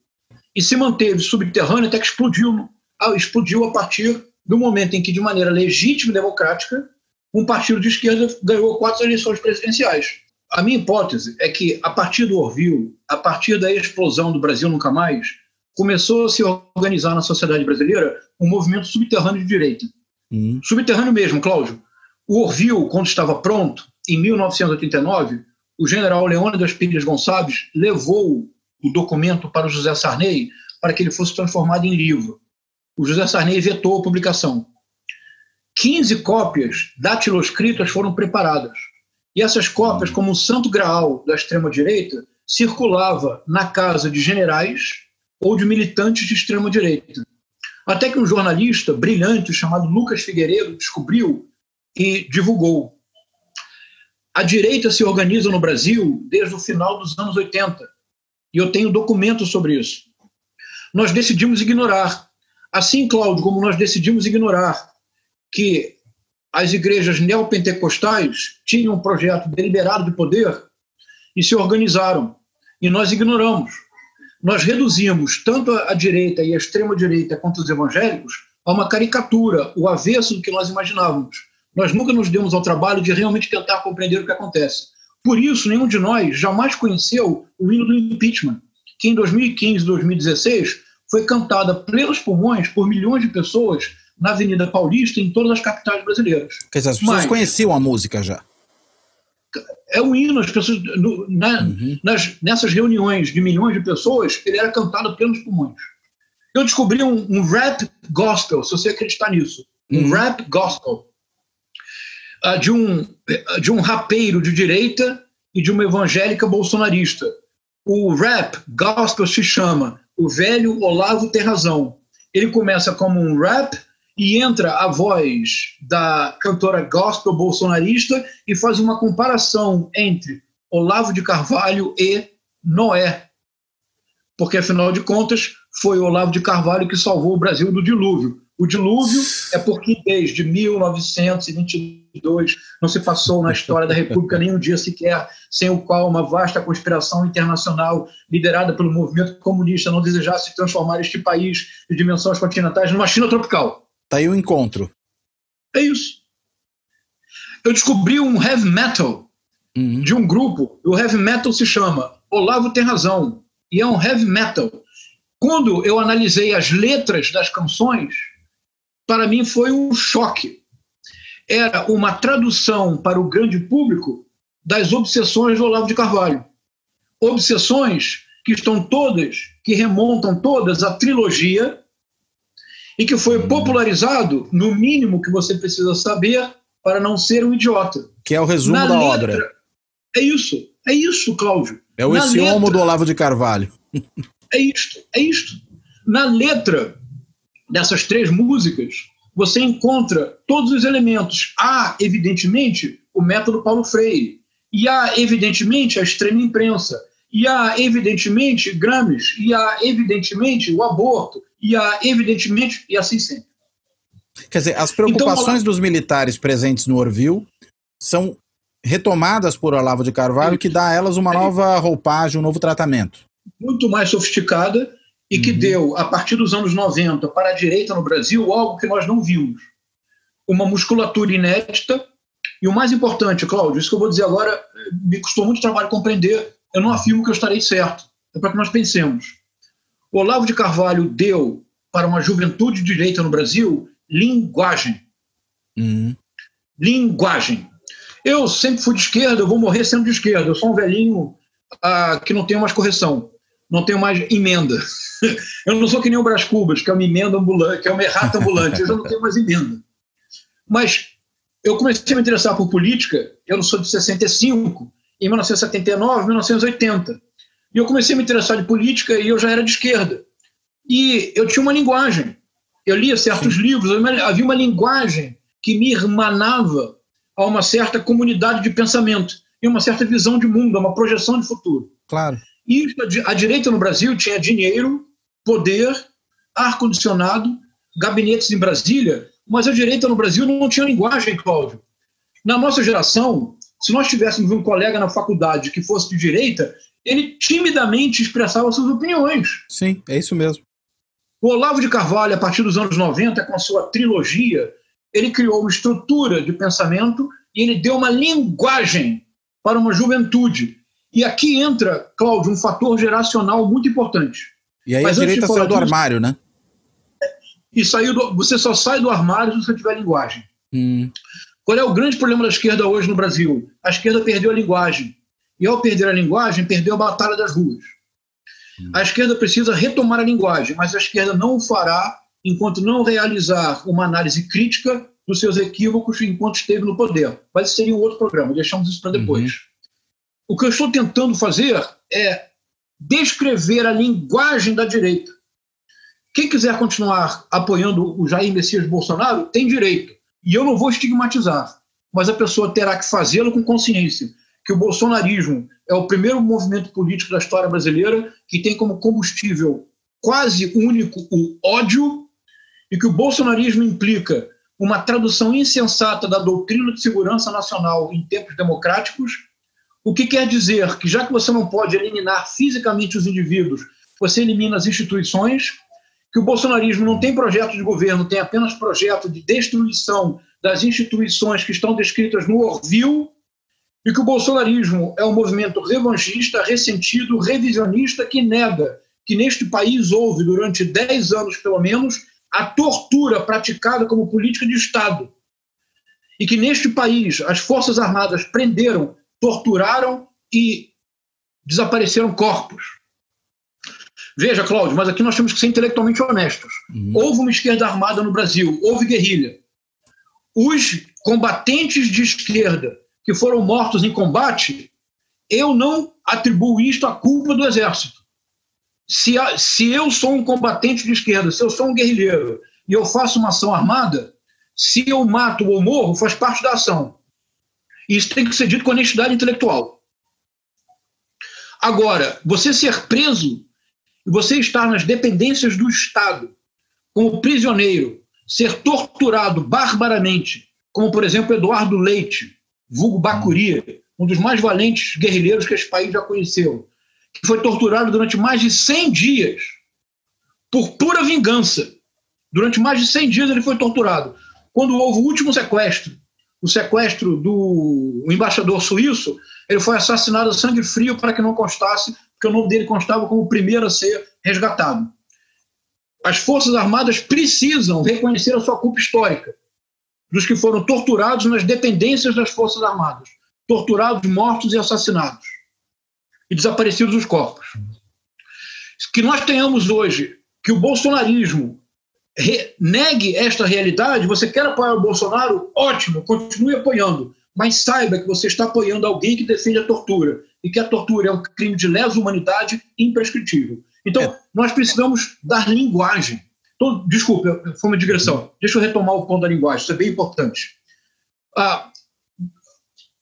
e se manteve subterrâneo até que explodiu a partir do momento em que, de maneira legítima e democrática, um partido de esquerda ganhou 4 eleições presidenciais. A minha hipótese é que, a partir do Orville, a partir da explosão do Brasil Nunca Mais, começou a se organizar na sociedade brasileira um movimento subterrâneo de direita. Subterrâneo mesmo, Cláudio. O Orville, quando estava pronto, em 1989, o general Leônidas Pires Gonçalves levou o documento para o José Sarney para que ele fosse transformado em livro. O José Sarney vetou a publicação. 15 cópias datiloscritas foram preparadas. E essas cópias, como um santo graal da extrema-direita, circulava na casa de generais ou de militantes de extrema-direita. Até que um jornalista brilhante chamado Lucas Figueiredo descobriu e divulgou. A direita se organiza no Brasil desde o final dos anos 80. E eu tenho documentos sobre isso. Nós decidimos ignorar. Assim, Cláudio, como nós decidimos ignorar que as igrejas neopentecostais tinham um projeto deliberado de poder e se organizaram. E nós ignoramos. Nós reduzimos tanto a direita e a extrema-direita quanto os evangélicos a uma caricatura, o avesso do que nós imaginávamos. Nós nunca nos demos ao trabalho de realmente tentar compreender o que acontece. Por isso, nenhum de nós jamais conheceu o hino do impeachment, que em 2015 e 2016 foi cantado a plenos pulmões por milhões de pessoas na Avenida Paulista e em todas as capitais brasileiras. Quer dizer, as pessoas conheciam a música já. É um hino, as pessoas, nessas reuniões de milhões de pessoas, ele era cantado a plenos pulmões. Eu descobri um rap gospel, se você acreditar nisso. Um rap gospel. De um rapeiro de direita e de uma evangélica bolsonarista. O rap gospel se chama O Velho Olavo Tem Razão. Ele começa como um rap e entra a voz da cantora gospel bolsonarista e faz uma comparação entre Olavo de Carvalho e Noé. Porque, afinal de contas, foi Olavo de Carvalho que salvou o Brasil do dilúvio. O dilúvio é porque desde 1922 não se passou na história da República nenhum dia sequer sem o qual uma vasta conspiração internacional liderada pelo movimento comunista não desejasse transformar este país de dimensões continentais numa China tropical. Tá aí o encontro. É isso. Eu descobri um heavy metal de um grupo. O heavy metal se chama Olavo Tem Razão. E é um heavy metal. Quando eu analisei as letras das canções, para mim foi um choque. Era uma tradução para o grande público das obsessões do Olavo de Carvalho. Obsessões que remontam todas à trilogia e que foi popularizado, no mínimo que você precisa saber, para não ser um idiota. Que é o resumo da obra. É isso, Cláudio. É o esse homo do Olavo de Carvalho. É isto. Na letra dessas 3 músicas, você encontra todos os elementos. Há, evidentemente, o método Paulo Freire. E há, evidentemente, a extrema imprensa. e há, evidentemente, Gramsci, e há, evidentemente, o aborto, e há, evidentemente, e assim sempre. Quer dizer, as preocupações dos militares presentes no Orville são retomadas por Olavo de Carvalho, que dá a elas uma nova roupagem, um novo tratamento. Muito mais sofisticada e que deu, a partir dos anos 90, para a direita no Brasil, algo que nós não vimos. Uma musculatura inédita e o mais importante, Cláudio, isso que eu vou dizer agora me custou muito trabalho compreender, eu não afirmo que eu estarei certo, é para que nós pensemos. O Olavo de Carvalho deu para uma juventude de direita no Brasil linguagem. Linguagem. Eu sempre fui de esquerda, eu vou morrer sendo de esquerda. Eu sou um velhinho que não tenho mais correção, não tenho mais emenda. Eu não sou que nem o Brás Cubas, que é uma emenda ambulante, que é uma errata ambulante. Eu já não tenho mais emenda. Mas eu comecei a me interessar por política, eu não sou de 65, em 1979, 1980. E eu comecei a me interessar de política e eu já era de esquerda. E eu tinha uma linguagem. Eu lia certos livros, havia uma linguagem que me irmanava a uma certa comunidade de pensamento e uma certa visão de mundo, uma projeção de futuro. Claro. E a direita no Brasil tinha dinheiro, poder, ar-condicionado, gabinetes em Brasília, mas a direita no Brasil não tinha linguagem, Cláudio. Na nossa geração, se nós tivéssemos um colega na faculdade que fosse de direita, ele timidamente expressava suas opiniões. Sim, é isso mesmo. O Olavo de Carvalho, a partir dos anos 90, com a sua trilogia, ele criou uma estrutura de pensamento e ele deu uma linguagem para uma juventude. E aqui entra, Cláudio, um fator geracional muito importante. E aí a direita saiu do armário, né? E você só sai do armário se você tiver linguagem. Qual é o grande problema da esquerda hoje no Brasil? A esquerda perdeu a linguagem. E ao perder a linguagem, perdeu a batalha das ruas. A esquerda precisa retomar a linguagem, mas a esquerda não o fará enquanto não realizar uma análise crítica dos seus equívocos enquanto esteve no poder. Mas isso seria um outro programa, deixamos isso para depois. O que eu estou tentando fazer é descrever a linguagem da direita. Quem quiser continuar apoiando o Jair Messias Bolsonaro tem direito. E eu não vou estigmatizar, mas a pessoa terá que fazê-lo com consciência que o bolsonarismo é o primeiro movimento político da história brasileira que tem como combustível quase único o ódio e que o bolsonarismo implica uma tradução insensata da doutrina de segurança nacional em tempos democráticos, o que quer dizer que, já que você não pode eliminar fisicamente os indivíduos, você elimina as instituições, que o bolsonarismo não tem projeto de governo, tem apenas projeto de destruição das instituições que estão descritas no Orville, e que o bolsonarismo é um movimento revanchista, ressentido, revisionista, que nega que neste país houve, durante 10 anos pelo menos, a tortura praticada como política de Estado. E que neste país as Forças Armadas prenderam, torturaram e desapareceram corpos. Veja, Cláudio, mas aqui nós temos que ser intelectualmente honestos. Houve uma esquerda armada no Brasil, houve guerrilha. Os combatentes de esquerda que foram mortos em combate, eu não atribuo isto à culpa do Exército. Se eu sou um combatente de esquerda, se eu sou um guerrilheiro e eu faço uma ação armada, se eu mato ou morro, faz parte da ação. Isso tem que ser dito com honestidade intelectual. Agora, você ser preso e você estar nas dependências do Estado como prisioneiro, ser torturado barbaramente, como, por exemplo, Eduardo Leite, vulgo Bacuri, um dos mais valentes guerrilheiros que esse país já conheceu, que foi torturado durante mais de 100 dias por pura vingança. Durante mais de 100 dias ele foi torturado. Quando houve o último sequestro, o sequestro do embaixador suíço, ele foi assassinado a sangue frio para que não constasse, porque o nome dele constava como o primeiro a ser resgatado. As Forças Armadas precisam reconhecer a sua culpa histórica dos que foram torturados nas dependências das Forças Armadas, torturados, mortos e assassinados, e desaparecidos os corpos. Que nós tenhamos hoje, que o bolsonarismo negue esta realidade. Você quer apoiar o Bolsonaro? Ótimo, continue apoiando, mas saiba que você está apoiando alguém que defende a tortura, e que a tortura é um crime de lesa humanidade imprescritível. Então, nós precisamos dar linguagem. Então, desculpa, foi uma digressão. Deixa eu retomar o ponto da linguagem, isso é bem importante.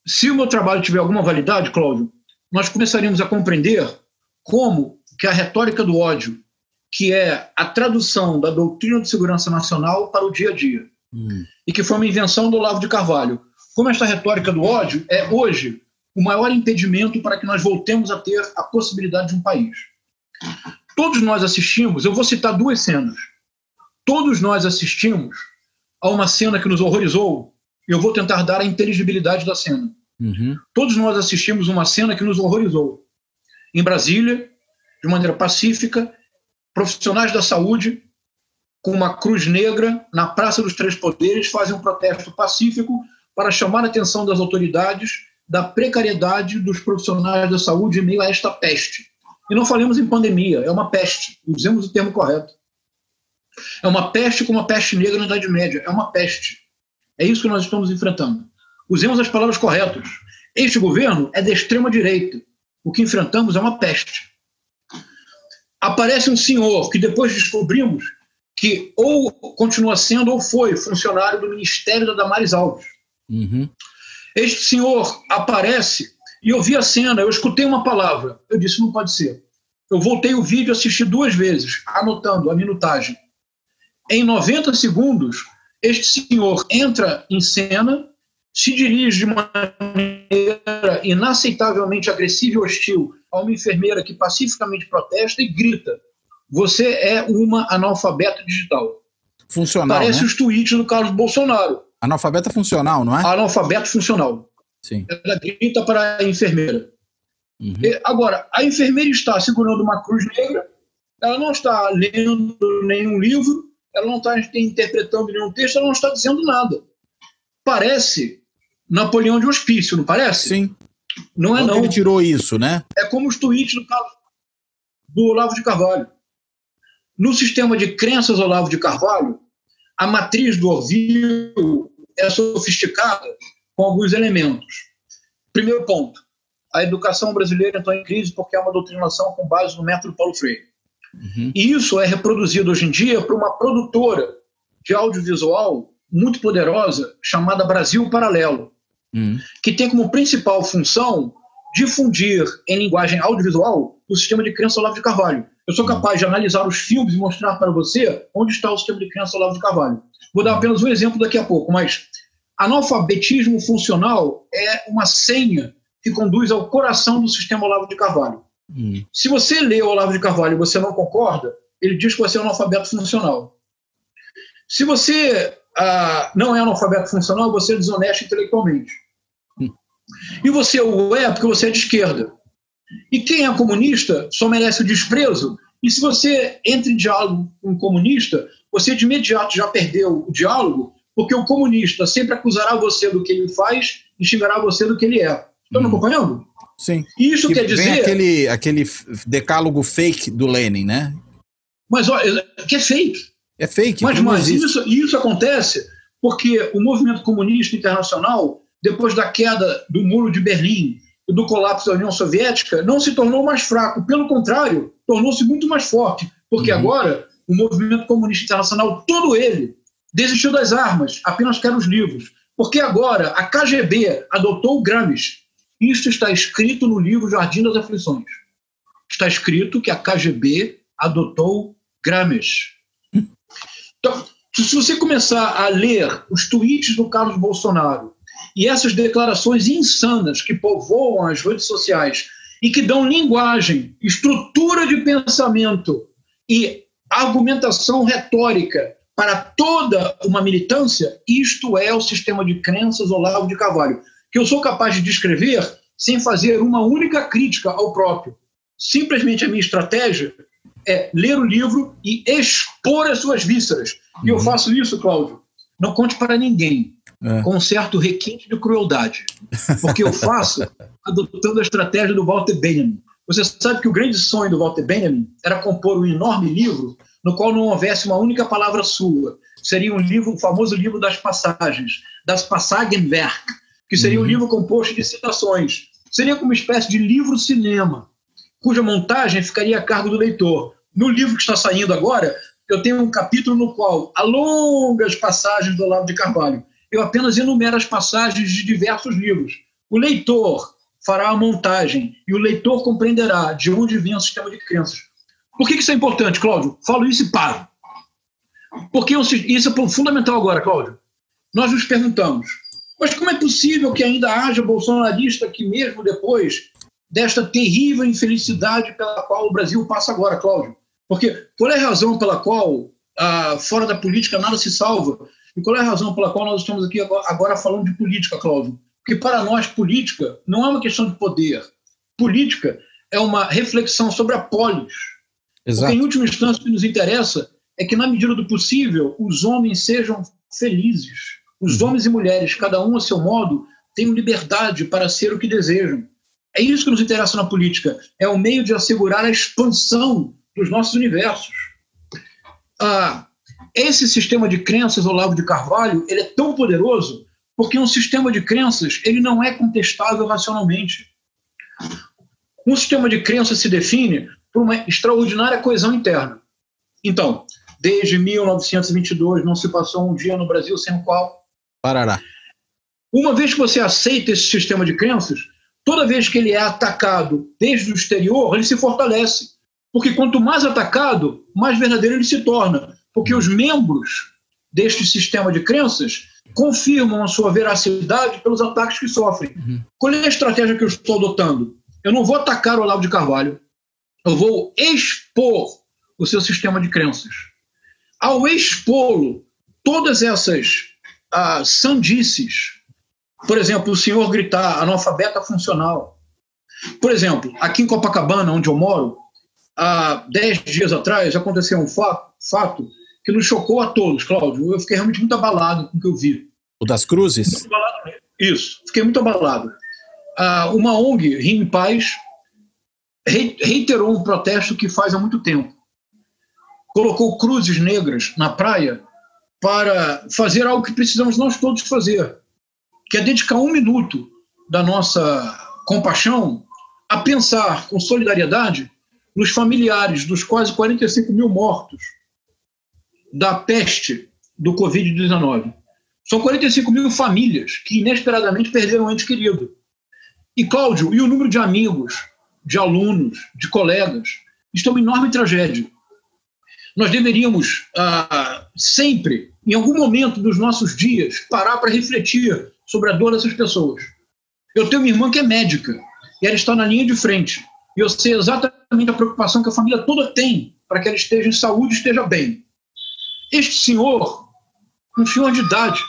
Se o meu trabalho tiver alguma validade, Cláudio, nós começaríamos a compreender como que a retórica do ódio, que é a tradução da doutrina de segurança nacional para o dia a dia, e que foi uma invenção do Olavo de Carvalho, como esta retórica do ódio é hoje o maior impedimento para que nós voltemos a ter a possibilidade de um país. Todos nós assistimos, eu vou citar 2 cenas, todos nós assistimos a uma cena que nos horrorizou, e eu vou tentar dar a inteligibilidade da cena. Todos nós assistimos uma cena que nos horrorizou. Em Brasília, de maneira pacífica, profissionais da saúde, com uma cruz negra, na Praça dos Três Poderes, fazem um protesto pacífico para chamar a atenção das autoridades da precariedade dos profissionais da saúde em meio a esta peste. E não falemos em pandemia, é uma peste, usemos o termo correto. É uma peste como a peste negra na Idade Média, é uma peste. É isso que nós estamos enfrentando. Usemos as palavras corretas. Este governo é da extrema-direita. O que enfrentamos é uma peste. Aparece um senhor que depois descobrimos que ou continua sendo ou foi funcionário do Ministério da Damares Alves. Este senhor aparece e eu vi a cena, eu escutei uma palavra, eu disse, não pode ser. Eu voltei o vídeo, assisti 2 vezes, anotando a minutagem. Em 90 segundos, este senhor entra em cena, se dirige de maneira inaceitavelmente agressiva e hostil a uma enfermeira que pacificamente protesta e grita: você é uma analfabeta digital. Funcional, Parece, né? os tweets do Carlos Bolsonaro. Analfabeta funcional, não é? Analfabeto funcional. Sim. Ela grita para a enfermeira. Agora, a enfermeira está segurando uma cruz negra, ela não está lendo nenhum livro, ela não está interpretando nenhum texto, ela não está dizendo nada. Parece Napoleão de Hospício, não parece? Sim. Não é, Quando não. ele tirou isso, né? É como os tweets do Olavo de Carvalho. No sistema de crenças Olavo de Carvalho, a matriz do Orville é sofisticada com alguns elementos. Primeiro ponto, a educação brasileira entrou em crise porque é uma doutrinação com base no método Paulo Freire. E isso é reproduzido hoje em dia por uma produtora de audiovisual muito poderosa chamada Brasil Paralelo, que tem como principal função difundir em linguagem audiovisual o sistema de crença Olavo de Carvalho. Eu sou capaz de analisar os filmes e mostrar para você onde está o sistema de crença Olavo de Carvalho. Vou dar apenas um exemplo daqui a pouco, mas analfabetismo funcional é uma senha que conduz ao coração do sistema Olavo de Carvalho. Se você lê o Olavo de Carvalho e você não concorda, ele diz que você é analfabeto funcional. Se você não é analfabeto funcional, você é desonesto intelectualmente. E você o é porque você é de esquerda. E quem é comunista só merece o desprezo. E se você entra em diálogo com um comunista, você de imediato já perdeu o diálogo, porque o comunista sempre acusará você do que ele faz e xingará você do que ele é. Estão me acompanhando? Sim. E isso quer dizer... Vem aquele decálogo fake do Lenin, né? Mas olha, que é fake. É fake. Mas isso acontece porque o movimento comunista internacional, depois da queda do Muro de Berlim e do colapso da União Soviética, não se tornou mais fraco. Pelo contrário, tornou-se muito mais forte. Porque agora o movimento comunista internacional, todo ele, desistiu das armas, apenas quer os livros. Porque agora a KGB adotou o Gramsci. Isso está escrito no livro Jardim das Aflições. Está escrito que a KGB adotou Gramsci. Então, se você começar a ler os tweets do Carlos Bolsonaro e essas declarações insanas que povoam as redes sociais e que dão linguagem, estrutura de pensamento e argumentação retórica para toda uma militância, isto é o sistema de crenças Olavo de Carvalho, que eu sou capaz de descrever sem fazer uma única crítica ao próprio. Simplesmente a minha estratégia é ler o livro e expor as suas vísceras. E eu faço isso, Cláudio, não conte para ninguém, com um certo requinte de crueldade, porque eu faço adotando a estratégia do Walter Benjamin. Você sabe que o grande sonho do Walter Benjamin era compor um enorme livro no qual não houvesse uma única palavra sua. Seria um livro, o famoso livro das passagens, das Passagenwerk, que seria um livro composto de citações. Seria como uma espécie de livro-cinema, cuja montagem ficaria a cargo do leitor. No livro que está saindo agora, eu tenho um capítulo no qual há longas passagens do Olavo de Carvalho. Eu apenas enumero as passagens de diversos livros. O leitor fará a montagem e o leitor compreenderá de onde vem o sistema de crenças. Por que isso é importante, Cláudio? Falo isso e paro. Porque isso é fundamental agora, Cláudio. Nós nos perguntamos, mas como é possível que ainda haja bolsonarista que mesmo depois desta terrível infelicidade pela qual o Brasil passa agora, Cláudio? Porque qual é a razão pela qual fora da política nada se salva? E qual é a razão pela qual nós estamos aqui agora falando de política, Cláudio? Porque para nós política não é uma questão de poder. Política é uma reflexão sobre a polis. Exato. Porque em última instância o que nos interessa é que na medida do possível os homens sejam felizes. Os homens e mulheres, cada um a seu modo, tenham liberdade para ser o que desejam. É isso que nos interessa na política. É o meio de assegurar a expansão dos nossos universos. Esse sistema de crenças, Olavo de Carvalho, ele é tão poderoso porque um sistema de crenças ele não é contestável racionalmente. Um sistema de crenças se define por uma extraordinária coesão interna. Então, desde 1922 não se passou um dia no Brasil sem o qual... Parará. Uma vez que você aceita esse sistema de crenças, toda vez que ele é atacado desde o exterior, ele se fortalece. Porque quanto mais atacado, mais verdadeiro ele se torna. Porque os membros deste sistema de crenças confirmam a sua veracidade pelos ataques que sofrem. Qual é a estratégia que eu estou adotando? Eu não vou atacar o Olavo de Carvalho, eu vou expor o seu sistema de crenças. Ao expô-lo, todas essas sandices, por exemplo, o senhor gritar analfabeta funcional. Por exemplo, aqui em Copacabana, onde eu moro, há 10 dias atrás, aconteceu um fato que nos chocou a todos, Cláudio. Eu fiquei realmente muito abalado com o que eu vi. O das cruzes? Muito abalado mesmo. Isso, fiquei muito abalado. Uma ONG, Rima em Paz, reiterou um protesto que faz há muito tempo. Colocou cruzes negras na praia para fazer algo que precisamos nós todos fazer, que é dedicar 1 minuto da nossa compaixão a pensar com solidariedade nos familiares dos quase 45 mil mortos da peste do Covid-19. São 45 mil famílias que inesperadamente perderam um ente querido. E, Cláudio, e o número de amigos, de alunos, de colegas, estão em enorme tragédia. Nós deveríamos sempre, em algum momento dos nossos dias, parar para refletir sobre a dor dessas pessoas. Eu tenho uma irmã que é médica, e ela está na linha de frente. E eu sei exatamente a preocupação que a família toda tem para que ela esteja em saúde e esteja bem. Este senhor, um senhor de idade,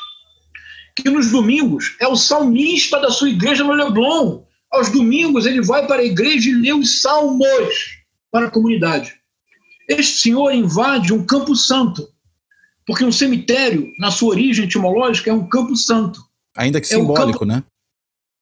que nos domingos é o salmista da sua igreja no Leblon. Aos domingos ele vai para a igreja e lê os salmos para a comunidade. Este senhor invade um campo santo, porque um cemitério, na sua origem etimológica, é um campo santo. Ainda que simbólico, né?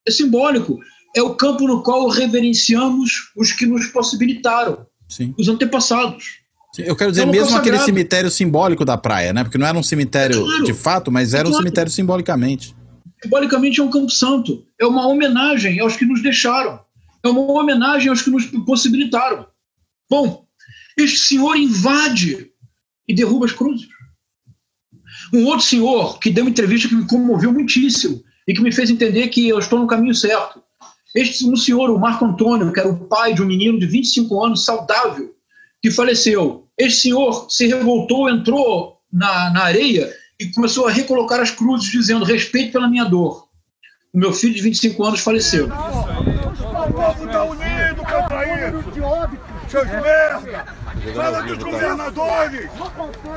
É simbólico. É o campo no qual reverenciamos os que nos possibilitaram, Sim. Os antepassados. Sim, eu quero dizer, mesmo aquele cemitério simbólico da praia, né? Porque não era um cemitério de fato, mas era um cemitério simbolicamente. Simbolicamente é um campo santo. É uma homenagem aos que nos deixaram. É uma homenagem aos que nos possibilitaram. Bom, este senhor invade e derruba as cruzes. Um outro senhor que deu uma entrevista que me comoveu muitíssimo e que me fez entender que eu estou no caminho certo. Este senhor, o Marco Antônio, que era o pai de um menino de 25 anos, saudável, que faleceu. Este senhor se revoltou, entrou na areia e começou a recolocar as cruzes, dizendo: respeito pela minha dor. O meu filho de 25 anos faleceu. O povo está unido contra isso. Seus merda! Fala dos governadores!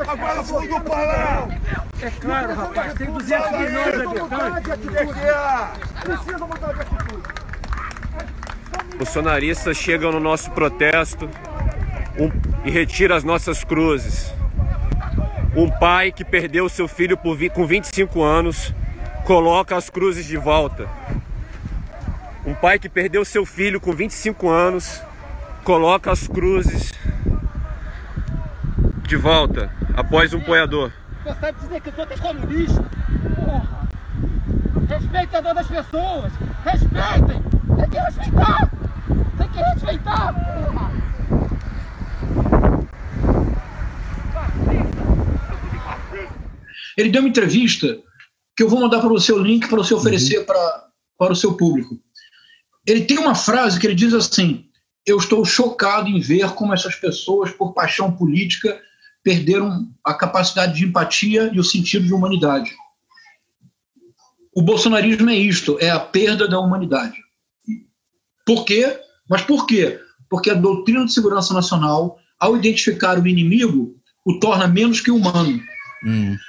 Agora foi do Palácio! É claro, rapaz, tem 200 milhões de habitantes. Precisa mudar de atitude. Bolsonaristas chegam no nosso protesto e retiram as nossas cruzes. Um pai que perdeu seu filho com 25 anos coloca as cruzes de volta. Um pai que perdeu seu filho com 25 anos coloca as cruzes de volta após um poiador. Você sabe dizer que eu sou comunista? Porra! Respeita a dor das pessoas! Respeitem! Tem que respeitar! Tem que respeitar! Porra! Ele deu uma entrevista que eu vou mandar para você o link para você oferecer para o seu público. Ele tem uma frase que ele diz assim: eu estou chocado em ver como essas pessoas, por paixão política, perderam a capacidade de empatia e o sentido de humanidade. O bolsonarismo é isto, é a perda da humanidade. Por quê? Mas por quê? Porque a doutrina de segurança nacional, ao identificar o inimigo, o torna menos que humano.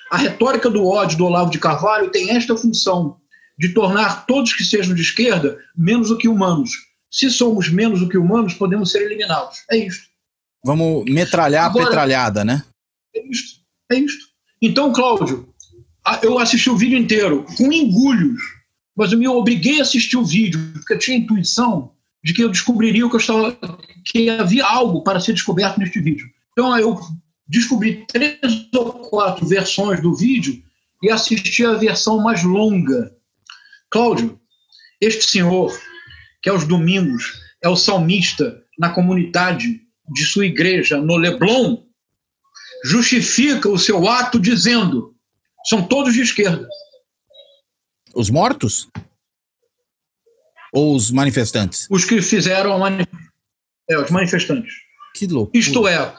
A retórica do ódio do Olavo de Carvalho tem esta função, de tornar todos que sejam de esquerda menos do que humanos. Se somos menos do que humanos, podemos ser eliminados. É isto. Vamos metralhar agora, a petralhada, né? É isto. É isto. Então, Cláudio, eu assisti o vídeo inteiro, com engulhos, mas eu me obriguei a assistir o vídeo, porque eu tinha a intuição de que eu descobriria que havia algo para ser descoberto neste vídeo. Então, eu descobri 3 ou 4 versões do vídeo e assisti a versão mais longa. Cláudio, este senhor, que aos domingos é o salmista na comunidade de sua igreja no Leblon, justifica o seu ato dizendo: são todos de esquerda. Os mortos? Ou os manifestantes? Os que fizeram os manifestantes. Que loucura. Isto é.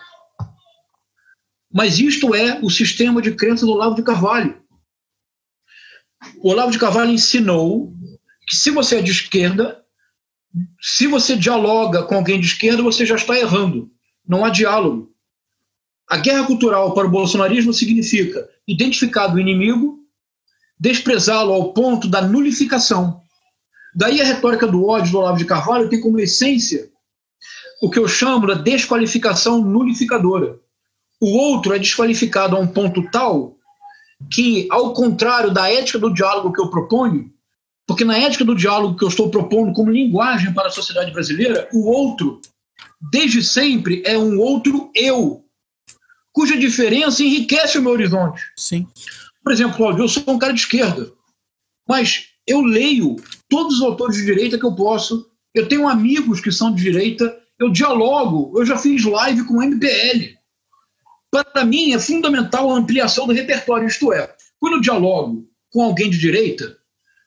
Mas isto é o sistema de crença do Olavo de Carvalho. O Olavo de Carvalho ensinou que se você é de esquerda, se você dialoga com alguém de esquerda, você já está errando. Não há diálogo. A guerra cultural para o bolsonarismo significa identificar o inimigo, desprezá-lo ao ponto da nulificação. Daí a retórica do ódio do Olavo de Carvalho tem como essência o que eu chamo da desqualificação nulificadora. O outro é desqualificado a um ponto tal que, ao contrário da ética do diálogo que eu proponho, porque na ética do diálogo que eu estou propondo como linguagem para a sociedade brasileira, o outro, desde sempre, é um outro eu, cuja diferença enriquece o meu horizonte. Sim. Por exemplo, Cláudio, eu sou um cara de esquerda, mas eu leio todos os autores de direita que eu posso, eu tenho amigos que são de direita, eu dialogo, eu já fiz live com o MBL. Para mim é fundamental a ampliação do repertório, isto é, quando eu dialogo com alguém de direita,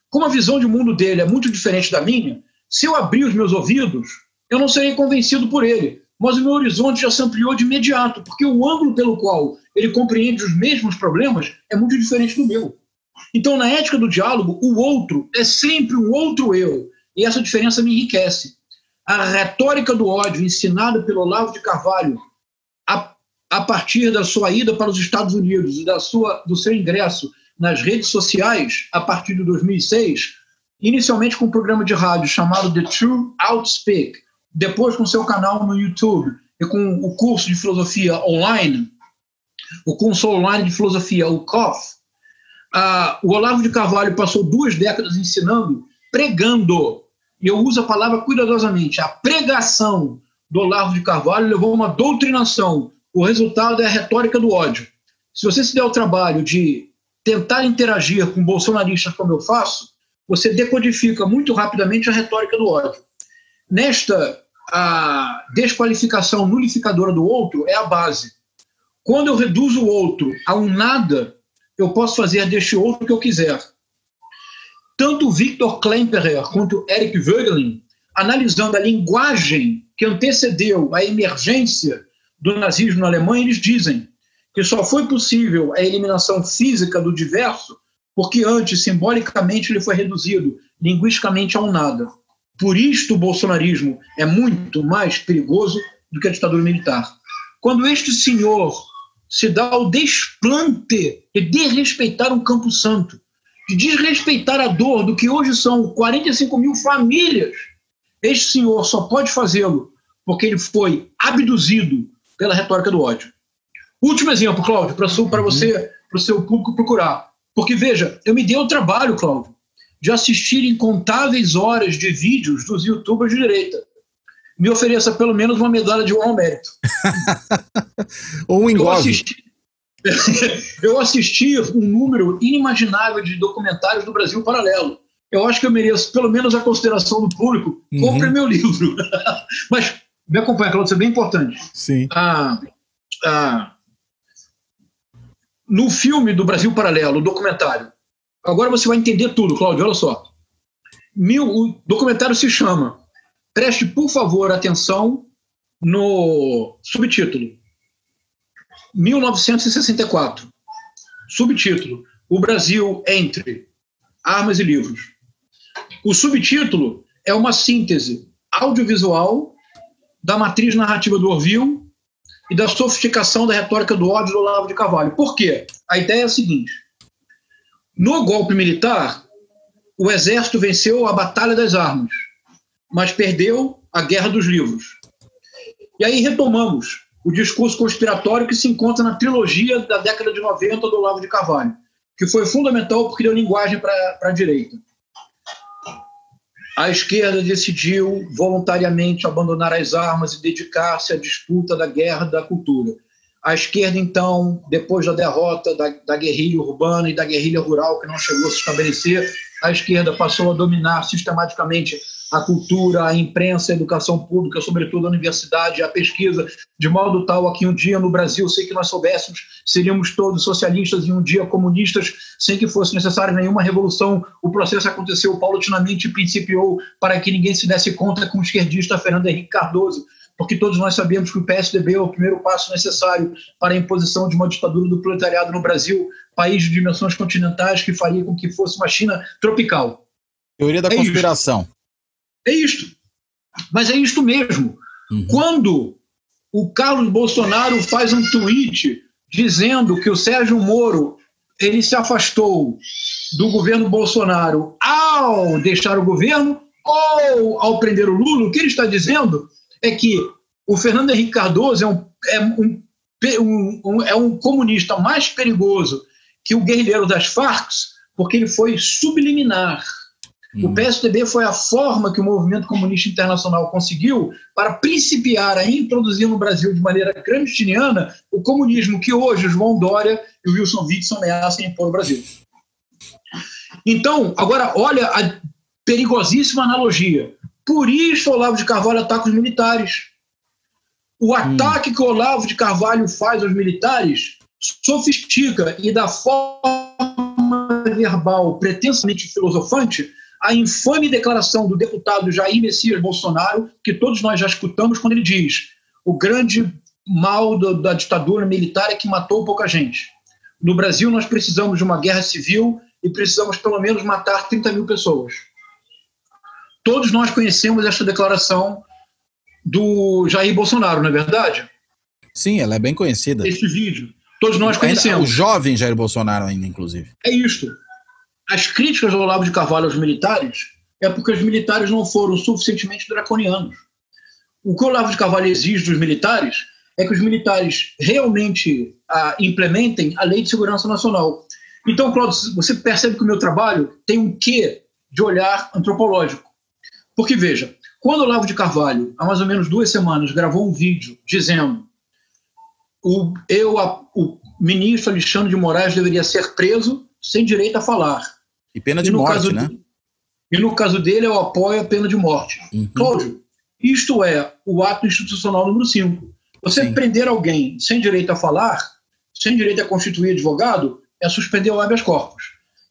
como a visão de mundo dele é muito diferente da minha, se eu abrir os meus ouvidos, eu não serei convencido por ele, mas o meu horizonte já se ampliou de imediato, porque o ângulo pelo qual ele compreende os mesmos problemas é muito diferente do meu. Então, na ética do diálogo, o outro é sempre um outro eu, e essa diferença me enriquece. A retórica do ódio ensinada pelo Olavo de Carvalho a partir da sua ida para os Estados Unidos e do seu ingresso nas redes sociais a partir de 2006, inicialmente com um programa de rádio chamado The True Outspeak, depois com seu canal no YouTube e com o curso de filosofia online, o curso online de filosofia, o COF, o Olavo de Carvalho passou 2 décadas ensinando, pregando, e eu uso a palavra cuidadosamente, a pregação do Olavo de Carvalho levou a uma doutrinação. O resultado é a retórica do ódio. Se você se der o trabalho de tentar interagir com bolsonaristas como eu faço, você decodifica muito rapidamente a retórica do ódio. A desqualificação nulificadora do outro é a base. Quando eu reduzo o outro a um nada, eu posso fazer deste outro o que eu quiser. Tanto Victor Klemperer quanto Eric Voegelin, analisando a linguagem que antecedeu a emergência do nazismo na Alemanha, eles dizem que só foi possível a eliminação física do diverso porque antes, simbolicamente, ele foi reduzido linguisticamente a um nada. Por isto o bolsonarismo é muito mais perigoso do que a ditadura militar. Quando este senhor se dá ao desplante de desrespeitar um Campo Santo, de desrespeitar a dor do que hoje são 45 mil famílias, este senhor só pode fazê-lo porque ele foi abduzido pela retórica do ódio. Último exemplo, Cláudio, para você, para o seu público procurar. Porque, veja, eu me dei o trabalho, Cláudio, de assistir incontáveis horas de vídeos dos youtubers de direita. Me ofereça pelo menos uma medalha de honra ao mérito. Ou um engove. Eu assisti um número inimaginável de documentários do Brasil Paralelo. Eu acho que eu mereço pelo menos a consideração do público. Compre meu livro. Mas me acompanha, Cláudio, isso é bem importante. Sim. No filme do Brasil Paralelo, o documentário, agora você vai entender tudo, Cláudio, olha só. O documentário se chama, preste por favor atenção no subtítulo, 1964. Subtítulo, O Brasil entre Armas e Livros. O subtítulo é uma síntese audiovisual da matriz narrativa do Orville e da sofisticação da retórica do ódio do Olavo de Carvalho. Por quê? A ideia é a seguinte: no golpe militar, o exército venceu a Batalha das Armas, mas perdeu a Guerra dos Livros. E aí retomamos o discurso conspiratório que se encontra na trilogia da década de 90 do Olavo de Carvalho, que foi fundamental porque deu linguagem para a direita. A esquerda decidiu voluntariamente abandonar as armas e dedicar-se à disputa da guerra da cultura. A esquerda, então, depois da derrota da guerrilha urbana e da guerrilha rural, que não chegou a se estabelecer, a esquerda passou a dominar sistematicamente a cultura, a imprensa, a educação pública, sobretudo a universidade, a pesquisa, de modo tal a que um dia no Brasil, sem que nós soubéssemos, seríamos todos socialistas e um dia comunistas, sem que fosse necessária nenhuma revolução. O processo aconteceu paulatinamente e principiou para que ninguém se desse conta com o esquerdista Fernando Henrique Cardoso, porque todos nós sabemos que o PSDB é o primeiro passo necessário para a imposição de uma ditadura do proletariado no Brasil, país de dimensões continentais que faria com que fosse uma China tropical. Teoria da conspiração. É isto. Mas é isto mesmo. Quando o Carlos Bolsonaro faz um tweet dizendo que o Sérgio Moro ele se afastou do governo Bolsonaro ao deixar o governo ou ao prender o Lula, o que ele está dizendo é que o Fernando Henrique Cardoso é um comunista mais perigoso que o guerrilheiro das Farc, porque ele foi subliminar. O PSDB foi a forma que o movimento comunista internacional conseguiu para principiar a introduzir no Brasil de maneira clandestiniana o comunismo que hoje o João Dória e o Wilson Witzel ameaçam impor no Brasil. Então, agora, olha a perigosíssima analogia. Por isso o Olavo de Carvalho ataca os militares. O ataque que o Olavo de Carvalho faz aos militares sofistica e da forma verbal pretensamente filosofante a infame declaração do deputado Jair Messias Bolsonaro, que todos nós já escutamos, quando ele diz: o grande mal da ditadura militar é que matou pouca gente. No Brasil nós precisamos de uma guerra civil e precisamos pelo menos matar 30 mil pessoas. Todos nós conhecemos esta declaração do Jair Bolsonaro, não é verdade? Sim, ela é bem conhecida. Esse vídeo, todos nós conhecemos. O jovem Jair Bolsonaro ainda, inclusive. É isto. As críticas do Olavo de Carvalho aos militares é porque os militares não foram suficientemente draconianos. O que o Olavo de Carvalho exige dos militares é que os militares realmente implementem a Lei de Segurança Nacional. Então, Cláudio, você percebe que o meu trabalho tem um quê de olhar antropológico. Porque, veja, quando o Olavo de Carvalho, há mais ou menos 2 semanas, gravou um vídeo dizendo o ministro Alexandre de Moraes deveria ser preso sem direito a falar. E pena de morte, né? E no caso dele, eu apoio a pena de morte. Cláudio, isto é o ato institucional número 5. Você prender alguém sem direito a falar, sem direito a constituir advogado, é suspender o habeas corpus.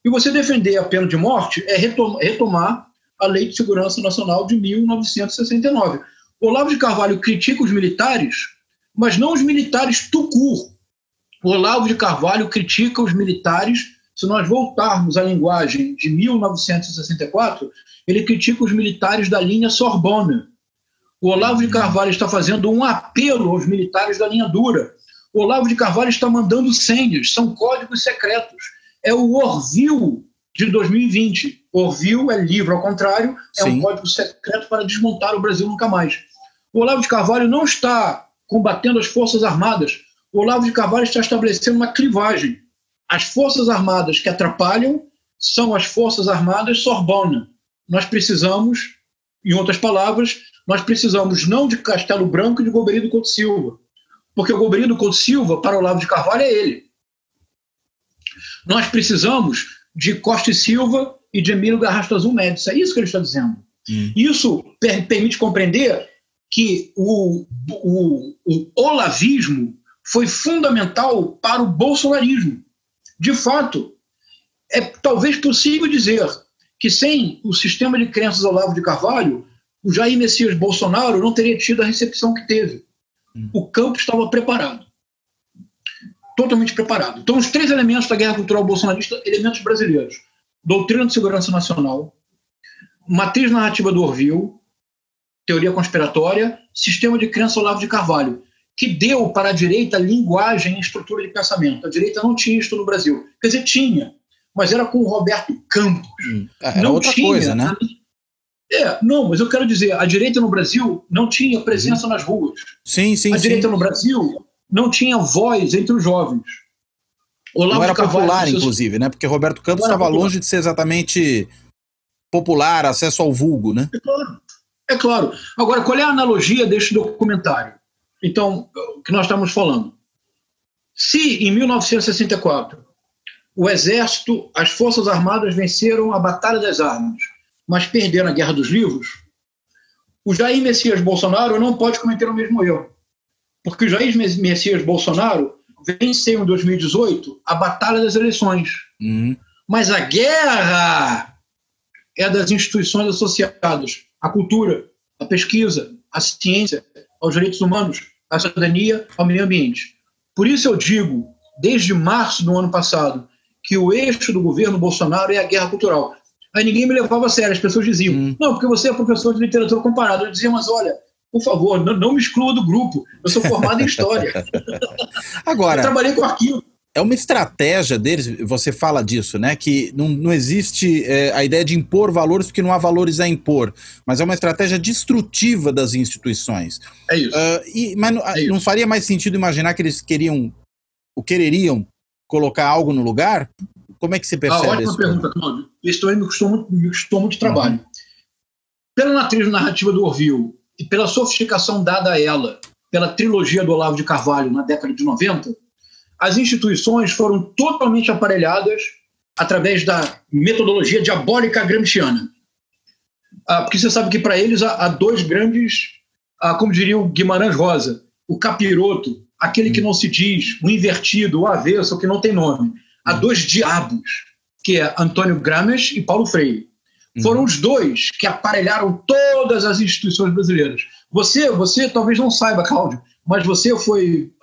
E você defender a pena de morte é retomar a Lei de Segurança Nacional de 1969. O Olavo de Carvalho critica os militares, mas não os militares tucur. O Olavo de Carvalho critica os militares. Se nós voltarmos à linguagem de 1964, ele critica os militares da linha Sorbonne. O Olavo de Carvalho está fazendo um apelo aos militares da linha dura. O Olavo de Carvalho está mandando senhas, são códigos secretos. É o Orville de 2020. Orville é livro, ao contrário, é um código secreto para desmontar o Brasil nunca mais. O Olavo de Carvalho não está combatendo as Forças Armadas. O Olavo de Carvalho está estabelecendo uma clivagem. As Forças Armadas que atrapalham são as Forças Armadas Sorbonne. Nós precisamos, em outras palavras, nós precisamos não de Castelo Branco e de Goberido Couto Silva, porque o Goberido Couto Silva, para o Olavo de Carvalho, é ele. Nós precisamos de Costa e Silva e de Emílio Garrastazu Médici. É isso que ele está dizendo. Isso permite compreender que o olavismo foi fundamental para o bolsonarismo. De fato, é talvez possível dizer que sem o sistema de crenças Olavo de Carvalho, o Jair Messias Bolsonaro não teria tido a recepção que teve. O campo estava preparado. Totalmente preparado. Então, os 3 elementos da guerra cultural bolsonarista, elementos brasileiros: doutrina de segurança nacional, matriz narrativa do Orville, teoria conspiratória, sistema de crença Olavo de Carvalho, que deu para a direita linguagem e estrutura de pensamento. A direita não tinha isso no Brasil. Quer dizer, tinha, mas era com o Roberto Campos. Era não outra tinha, coisa, né? Não, mas eu quero dizer, a direita no Brasil não tinha presença nas ruas. Sim. A direita no Brasil não tinha voz entre os jovens. Olavo não era popular, inclusive, né? Porque Roberto Campos estava longe de ser exatamente popular, acesso ao vulgo, né? É claro. Agora, qual é a analogia deste documentário? Então, o que nós estamos falando? Se, em 1964, o Exército, as Forças Armadas venceram a Batalha das Armas, mas perderam a Guerra dos Livros, o Jair Messias Bolsonaro não pode cometer o mesmo erro. Porque o Jair Messias Bolsonaro venceu em 2018 a Batalha das Eleições. Mas a guerra é das instituições associadas à cultura, à pesquisa, à ciência, aos direitos humanos, à cidadania, ao meio ambiente. Por isso eu digo, desde março do ano passado, que o eixo do governo Bolsonaro é a guerra cultural. Aí ninguém me levava a sério, as pessoas diziam, não, porque você é professor de literatura comparada. Eu dizia, mas olha, por favor, não me exclua do grupo, eu sou formado em História. Agora, eu trabalhei com arquivo. É uma estratégia deles, você fala disso, né? Que não existe a ideia de impor valores, porque não há valores a impor, mas é uma estratégia destrutiva das instituições. É isso. Mas não faria mais sentido imaginar que eles quereriam colocar algo no lugar? Como é que se percebe isso? Ótima pergunta, Cláudio. Isso aí me custou muito trabalho. Pela matriz narrativa do Orville e pela sofisticação dada a ela, pela trilogia do Olavo de Carvalho na década de 90, as instituições foram totalmente aparelhadas através da metodologia diabólica gramsciana. Porque você sabe que para eles há 2 grandes, como diria o Guimarães Rosa, o capiroto, aquele que não se diz, o invertido, o avesso, o que não tem nome. Há 2 diabos, que é Antônio Gramsci e Paulo Freire. Foram os 2 que aparelharam todas as instituições brasileiras. Você talvez não saiba, Cláudio, mas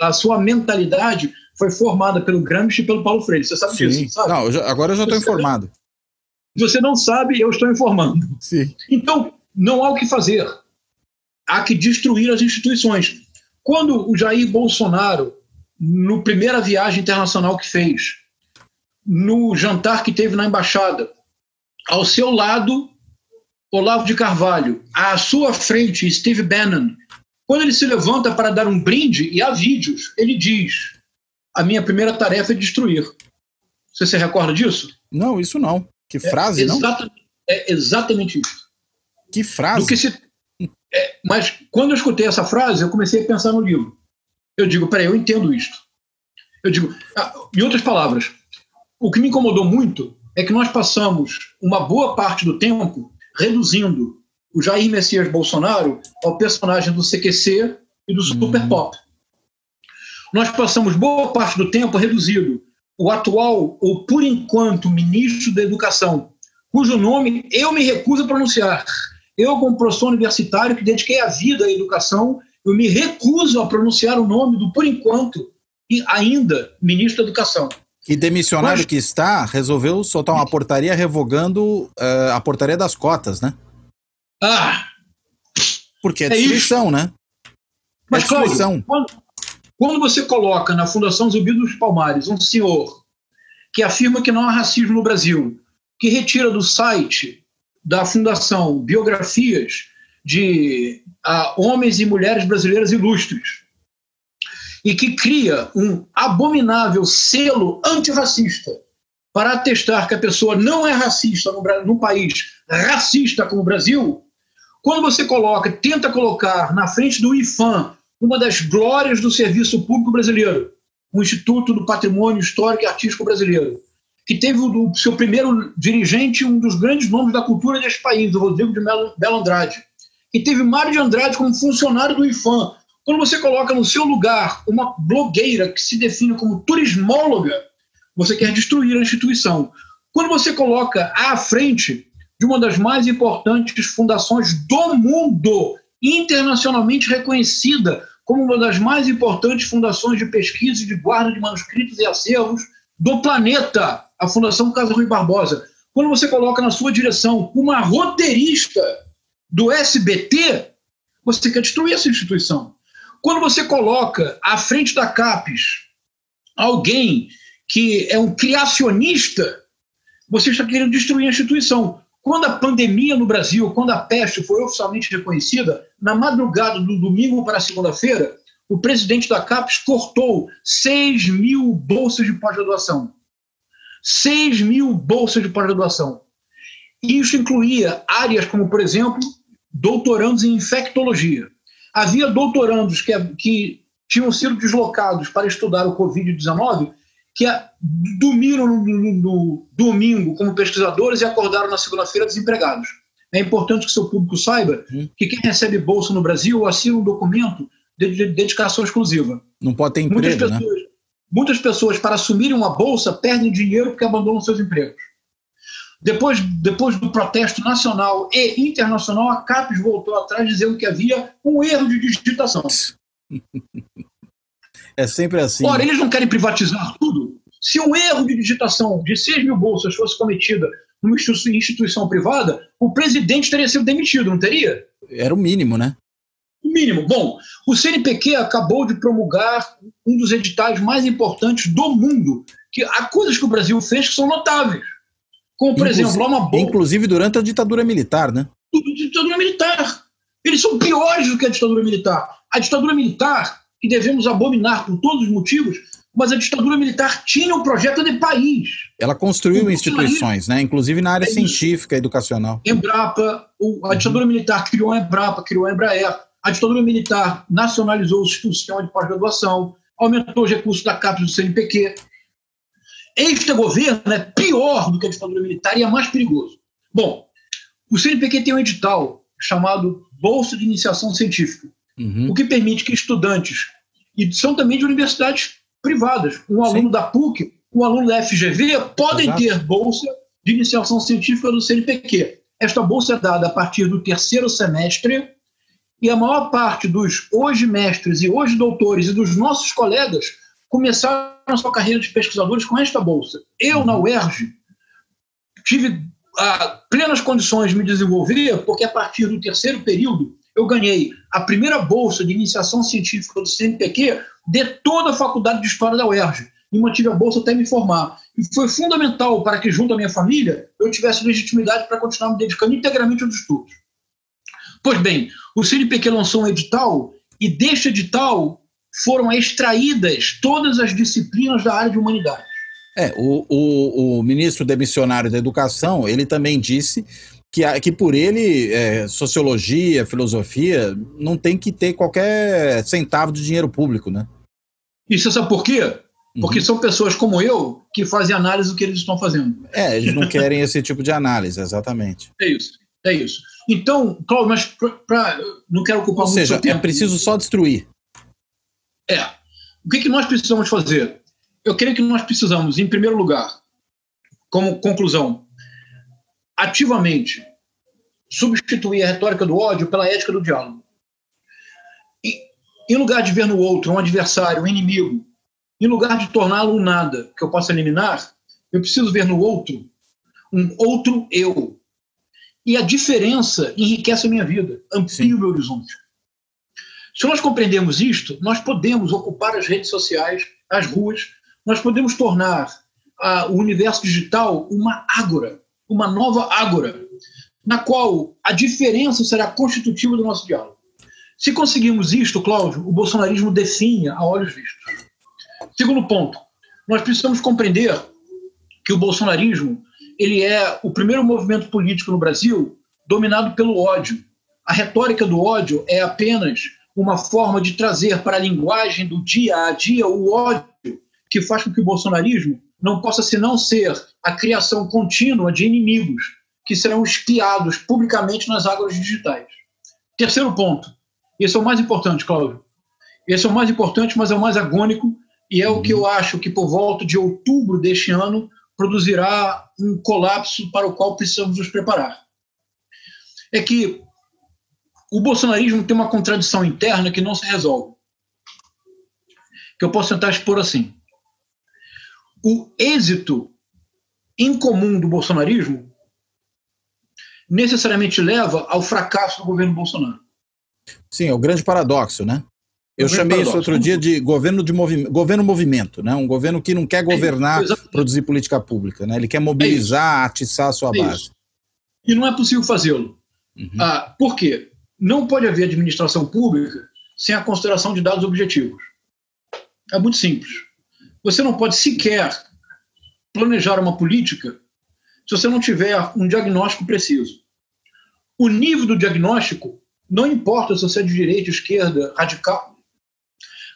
a sua mentalidade foi formada pelo Gramsci e pelo Paulo Freire. Você sabe disso, sabe? Não, agora eu já estou informado. Se você não sabe, eu estou informando. Sim. Então, não há o que fazer. Há que destruir as instituições. Quando o Jair Bolsonaro, no primeira viagem internacional que fez, no jantar que teve na embaixada, ao seu lado, Olavo de Carvalho, à sua frente, Steve Bannon, quando ele se levanta para dar um brinde, e há vídeos, ele diz: a minha primeira tarefa é destruir. Você se recorda disso? Não, isso não. Que frase, não? É exatamente isso. Que frase? Mas quando eu escutei essa frase, eu comecei a pensar no livro. Eu digo, peraí, eu entendo isto. Eu digo, em outras palavras, o que me incomodou muito é que nós passamos uma boa parte do tempo reduzindo o Jair Messias Bolsonaro ao personagem do CQC e do Super Pop. Nós passamos boa parte do tempo reduzido o atual, ou por enquanto, ministro da Educação, cujo nome eu me recuso a pronunciar. Eu, como professor universitário que dediquei a vida à educação, eu me recuso a pronunciar o nome do, por enquanto, e ainda ministro da Educação. E demissionário que está, resolveu soltar uma portaria revogando a portaria das cotas, né? Porque é destruição, né? Mas, Cláudio, quando você coloca na Fundação Zumbi dos Palmares um senhor que afirma que não há racismo no Brasil, que retira do site da Fundação biografias de homens e mulheres brasileiras ilustres, e que cria um abominável selo antirracista para atestar que a pessoa não é racista num país racista como o Brasil, quando você tenta colocar na frente do IFAM, uma das glórias do serviço público brasileiro, o Instituto do Patrimônio Histórico e Artístico Brasileiro, que teve o seu primeiro dirigente, um dos grandes nomes da cultura deste país, o Rodrigo de Belo Andrade, que teve Mário de Andrade como funcionário do IFAM. Quando você coloca no seu lugar uma blogueira que se define como turismóloga, você quer destruir a instituição. Quando você coloca à frente de uma das mais importantes fundações do mundo, internacionalmente reconhecida como uma das mais importantes fundações de pesquisa e de guarda de manuscritos e acervos do planeta, a Fundação Casa Rui Barbosa. Quando você coloca na sua direção uma roteirista do SBT, você quer destruir essa instituição. Quando você coloca à frente da CAPES alguém que é um criacionista, você está querendo destruir a instituição. Quando a pandemia no Brasil, quando a peste foi oficialmente reconhecida, na madrugada do domingo para a segunda-feira, o presidente da CAPES cortou 6 mil bolsas de pós-graduação. 6 mil bolsas de pós-graduação. Isso incluía áreas como, por exemplo, doutorandos em infectologia. Havia doutorandos que tinham sido deslocados para estudar o Covid-19, que dormiram no domingo como pesquisadores e acordaram na segunda-feira desempregados. É importante que o seu público saiba que quem recebe bolsa no Brasil assina um documento de dedicação exclusiva. Não pode ter emprego, muitas pessoas, para assumirem uma bolsa, perdem dinheiro porque abandonam seus empregos. Depois do protesto nacional e internacional, a CAPES voltou atrás dizendo que havia um erro de digitação. É sempre assim. Ora, eles não querem privatizar tudo? Se um erro de digitação de 6 mil bolsas fosse cometida numa instituição privada, o presidente teria sido demitido, não teria? Era o mínimo, né? O mínimo. Bom, o CNPq acabou de promulgar um dos editais mais importantes do mundo. Há coisas que o Brasil fez que são notáveis. Como, por exemplo, uma bolsa... Inclusive durante a ditadura militar, né? Ditadura militar. Eles são piores do que a ditadura militar. A ditadura militar, que devemos abominar por todos os motivos, mas a ditadura militar tinha um projeto de país. Ela construiu instituições, né? Inclusive na área científica, educacional. Embrapa, a ditadura militar criou a Embrapa, criou a Embraer. A ditadura militar nacionalizou o sistema de pós-graduação, aumentou os recursos da CAPES do CNPq. Este governo é pior do que a ditadura militar e é mais perigoso. Bom, o CNPq tem um edital chamado Bolsa de Iniciação Científica, o que permite que estudantes, e são também de universidades privadas, um aluno da PUC, um aluno da FGV, podem ter bolsa de iniciação científica do CNPq. Esta bolsa é dada a partir do 3º semestre e a maior parte dos hoje mestres e hoje doutores e dos nossos colegas começaram a sua carreira de pesquisadores com esta bolsa. Eu, na UERJ, tive plenas condições de me desenvolver, porque a partir do 3º período eu ganhei a primeira bolsa de iniciação científica do CNPq de toda a Faculdade de História da UERJ, e mantive a bolsa até me formar. E foi fundamental para que, junto à minha família, eu tivesse legitimidade para continuar me dedicando integralmente aos estudos. Pois bem, o CNPq lançou um edital, e deste edital foram extraídas todas as disciplinas da área de humanidades. O ministro demissionário da Educação, ele também disse que por ele, sociologia, filosofia, não tem que ter qualquer centavo de dinheiro público, né? E você sabe por quê? Porque são pessoas como eu que fazem análise do que eles estão fazendo. Eles não querem esse tipo de análise, exatamente. É isso. Então, Cláudio, mas não quero ocupar muito seu tempo. Ou seja, é preciso só destruir. O que nós precisamos fazer? Eu creio que nós precisamos, em primeiro lugar, como conclusão, ativamente substituir a retórica do ódio pela ética do diálogo. Em lugar de ver no outro um adversário, um inimigo, em lugar de torná-lo um nada que eu possa eliminar, eu preciso ver no outro um outro eu. E a diferença enriquece a minha vida, amplia o meu horizonte. Se nós compreendermos isto, nós podemos ocupar as redes sociais, as ruas, nós podemos tornar o universo digital uma ágora, uma nova ágora, na qual a diferença será constitutiva do nosso diálogo. Se conseguirmos isto, Cláudio, o bolsonarismo definha a olhos vistos. Segundo ponto, nós precisamos compreender que o bolsonarismo ele é o primeiro movimento político no Brasil dominado pelo ódio. A retórica do ódio é apenas uma forma de trazer para a linguagem do dia a dia o ódio que faz com que o bolsonarismo não possa senão ser a criação contínua de inimigos que serão espiados publicamente nas águas digitais. Terceiro ponto, esse é o mais importante, Cláudio. Esse é o mais importante, mas é o mais agônico, e é o que eu acho que por volta de outubro deste ano produzirá um colapso para o qual precisamos nos preparar. é que o bolsonarismo tem uma contradição interna que não se resolve. Que eu posso tentar expor assim. O êxito incomum do bolsonarismo necessariamente leva ao fracasso do governo Bolsonaro. Sim, é o grande paradoxo, né? Eu chamei isso outro dia de governo movimento, né? Um governo que não quer governar, produzir política pública, né? Ele quer mobilizar, atiçar a sua base. E não é possível fazê-lo. Por quê? Não pode haver administração pública sem a consideração de dados objetivos. É muito simples. Você não pode sequer planejar uma política se você não tiver um diagnóstico preciso. O nível do diagnóstico não importa se você é de direita, esquerda, radical.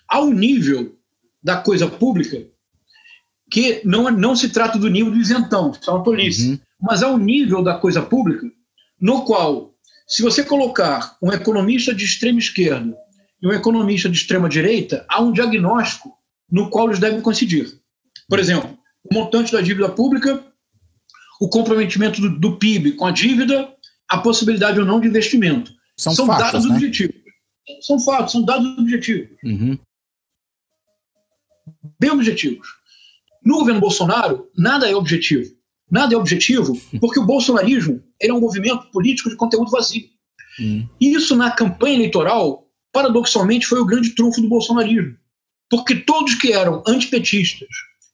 Há um nível da coisa pública que não se trata do nível do isentão, isso é uma tolice, mas há um nível da coisa pública no qual, se você colocar um economista de extrema esquerda e um economista de extrema direita, há um diagnóstico no qual eles devem coincidir. Por exemplo, o montante da dívida pública, o comprometimento do PIB com a dívida, a possibilidade ou não de investimento. São fatos, dados, né? Objetivos. São fatos, são dados objetivos. Bem objetivos. No governo Bolsonaro, nada é objetivo. Nada é objetivo porque o bolsonarismo ele é um movimento político de conteúdo vazio. E isso, na campanha eleitoral, paradoxalmente, foi o grande trunfo do bolsonarismo. Porque todos que eram antipetistas,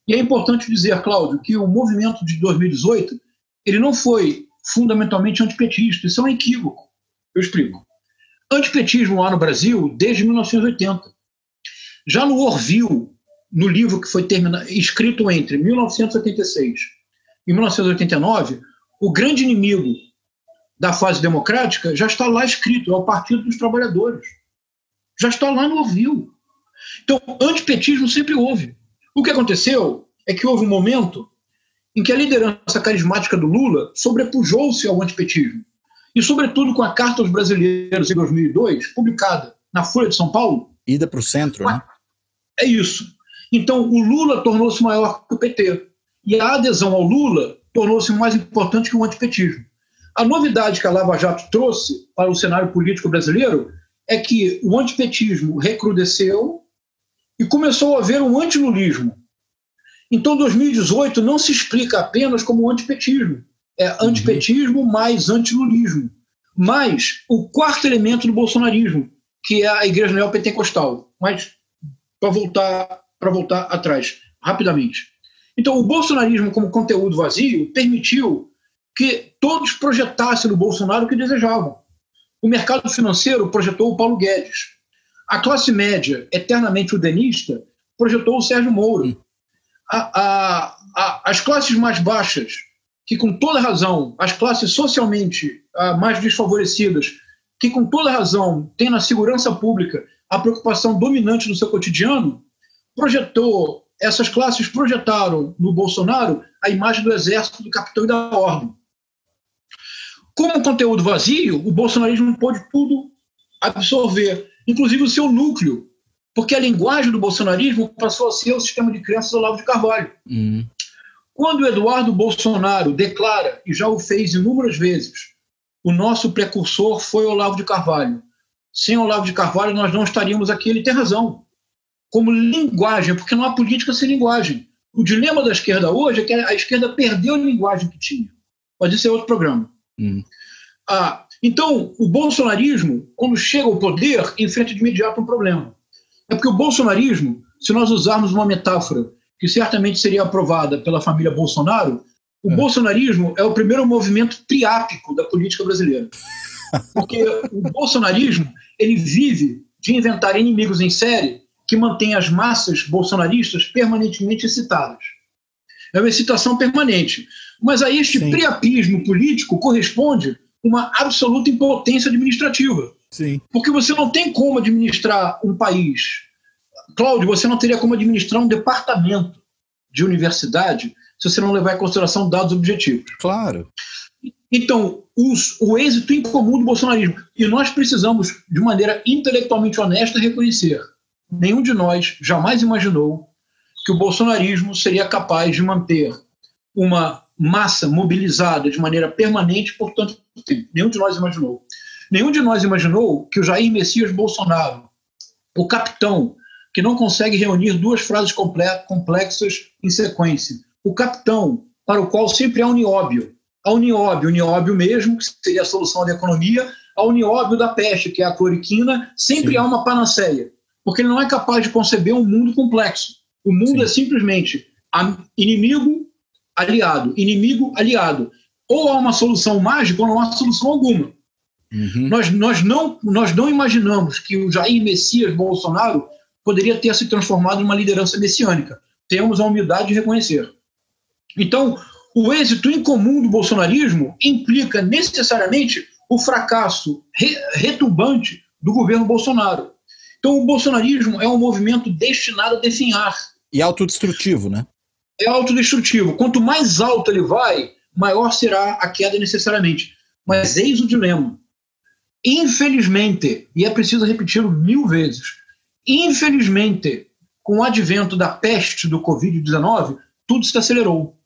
e é importante dizer, Cláudio, que o movimento de 2018 ele não foi fundamentalmente antipetista. Isso é um equívoco. Eu explico. Antipetismo lá no Brasil desde 1980. Já no Orville, no livro que foi escrito entre 1986 e 1989, o grande inimigo da fase democrática já está lá escrito, é o Partido dos Trabalhadores. Já está lá no Orville. Então, antipetismo sempre houve. O que aconteceu é que houve um momento em que a liderança carismática do Lula sobrepujou-se ao antipetismo. E, sobretudo, com a Carta aos Brasileiros, em 2002, publicada na Folha de São Paulo. Ida para o centro, né? É isso. Então, o Lula tornou-se maior que o PT. E a adesão ao Lula tornou-se mais importante que o antipetismo. A novidade que a Lava Jato trouxe para o cenário político brasileiro é que o antipetismo recrudesceu e começou a haver um antilulismo. Então, 2018 não se explica apenas como antipetismo. É antipetismo mais antilulismo. Mais o quarto elemento do bolsonarismo, que é a Igreja Neopentecostal. Mas, para voltar atrás, rapidamente. Então, o bolsonarismo como conteúdo vazio permitiu que todos projetassem no Bolsonaro o que desejavam. O mercado financeiro projetou o Paulo Guedes. A classe média, eternamente udenista, projetou o Sérgio Moro. As classes mais baixas, que com toda razão, as classes socialmente mais desfavorecidas, que com toda razão têm na segurança pública a preocupação dominante do seu cotidiano, essas classes projetaram no Bolsonaro a imagem do exército, do capitão e da ordem. Como conteúdo vazio, o bolsonarismo pôde tudo absorver, inclusive o seu núcleo, porque a linguagem do bolsonarismo passou a ser o sistema de crenças do Olavo de Carvalho. Quando o Eduardo Bolsonaro declara, e já o fez inúmeras vezes, o nosso precursor foi Olavo de Carvalho. Sem Olavo de Carvalho nós não estaríamos aqui, ele tem razão. Como linguagem, porque não há política sem linguagem. O dilema da esquerda hoje é que a esquerda perdeu a linguagem que tinha. Mas isso é outro programa. Então, o bolsonarismo, quando chega ao poder, enfrenta de imediato um problema. É porque o bolsonarismo, se nós usarmos uma metáfora que certamente seria aprovada pela família Bolsonaro, o bolsonarismo é o primeiro movimento triápico da política brasileira. Porque o bolsonarismo ele vive de inventar inimigos em série que mantém as massas bolsonaristas permanentemente excitadas. É uma excitação permanente. Mas a este priapismo político corresponde uma absoluta impotência administrativa. Porque você não tem como administrar um país. Cláudio, você não teria como administrar um departamento de universidade se você não levar em consideração dados objetivos. Claro. Então, o êxito incomum do bolsonarismo. E nós precisamos, de maneira intelectualmente honesta, reconhecer. Nenhum de nós jamais imaginou que o bolsonarismo seria capaz de manter uma massa mobilizada de maneira permanente por tanto Nenhum de nós imaginou. Nenhum de nós imaginou que o Jair Messias Bolsonaro, o capitão, que não consegue reunir duas frases complexas em sequência, o capitão para o qual sempre há unióbio. A unióbio mesmo, que seria a solução da economia, a unióbio da peste, que é a cloriquina, sempre há uma panaceia, porque ele não é capaz de conceber um mundo complexo. O mundo é simplesmente inimigo, aliado. Ou há uma solução mágica ou não há solução alguma. Nós não imaginamos que o Jair Messias Bolsonaro poderia ter se transformado em uma liderança messiânica. Temos a humildade de reconhecer. Então, o êxito incomum do bolsonarismo implica necessariamente o fracasso retumbante do governo Bolsonaro. Então, o bolsonarismo é um movimento destinado a definhar. E autodestrutivo, né? É autodestrutivo. Quanto mais alto ele vai, maior será a queda necessariamente. Mas eis o dilema. Infelizmente, e é preciso repeti-lo 1000 vezes, infelizmente, com o advento da peste do Covid-19, tudo se acelerou.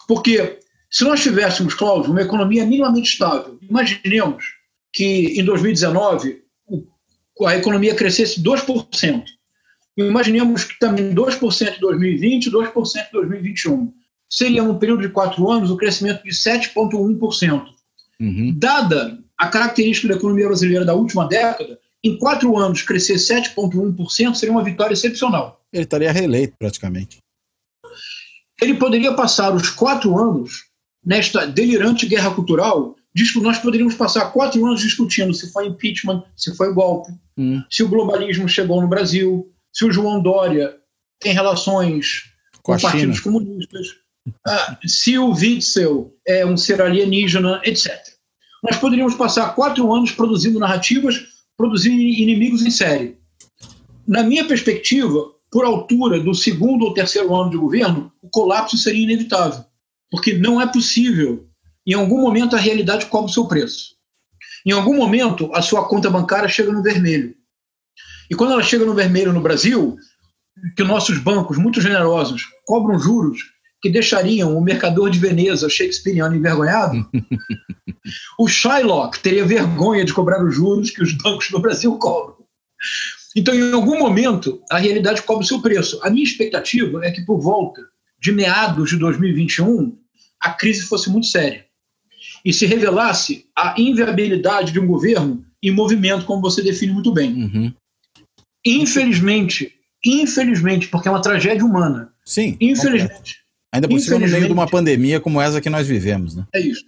Porque se nós tivéssemos, Cláudio, uma economia minimamente estável, imaginemos que em 2019 a economia crescesse 2%. Imaginemos que também 2% em 2020 e 2% em 2021. Seria, num período de 4 anos, o crescimento de 7,1%. Dada a característica da economia brasileira da última década, em 4 anos crescer 7,1% seria uma vitória excepcional. Ele estaria reeleito, praticamente. Ele poderia passar os 4 anos nesta delirante guerra cultural. Nós poderíamos passar 4 anos discutindo se foi impeachment, se foi golpe, se o globalismo chegou no Brasil, se o João Dória tem relações com partidos comunistas, se o Witzel é um ser alienígena, etc. Nós poderíamos passar 4 anos produzindo narrativas, produzindo inimigos em série. Na minha perspectiva, por altura do 2º ou 3º ano de governo, o colapso seria inevitável, porque não é possível. Em algum momento a realidade cobra o seu preço. Em algum momento a sua conta bancária chega no vermelho. E quando ela chega no vermelho no Brasil, que nossos bancos, muito generosos, cobram juros que deixariam o mercador de Veneza shakespeariano envergonhado, o Shylock teria vergonha de cobrar os juros que os bancos no Brasil cobram. Então, em algum momento, a realidade cobra o seu preço. A minha expectativa é que, por volta de meados de 2021, a crise fosse muito séria e se revelasse a inviabilidade de um governo em movimento, como você define muito bem. Infelizmente, porque é uma tragédia humana. Sim. Infelizmente. Ainda por cima, no meio de uma pandemia como essa que nós vivemos, né? É isso.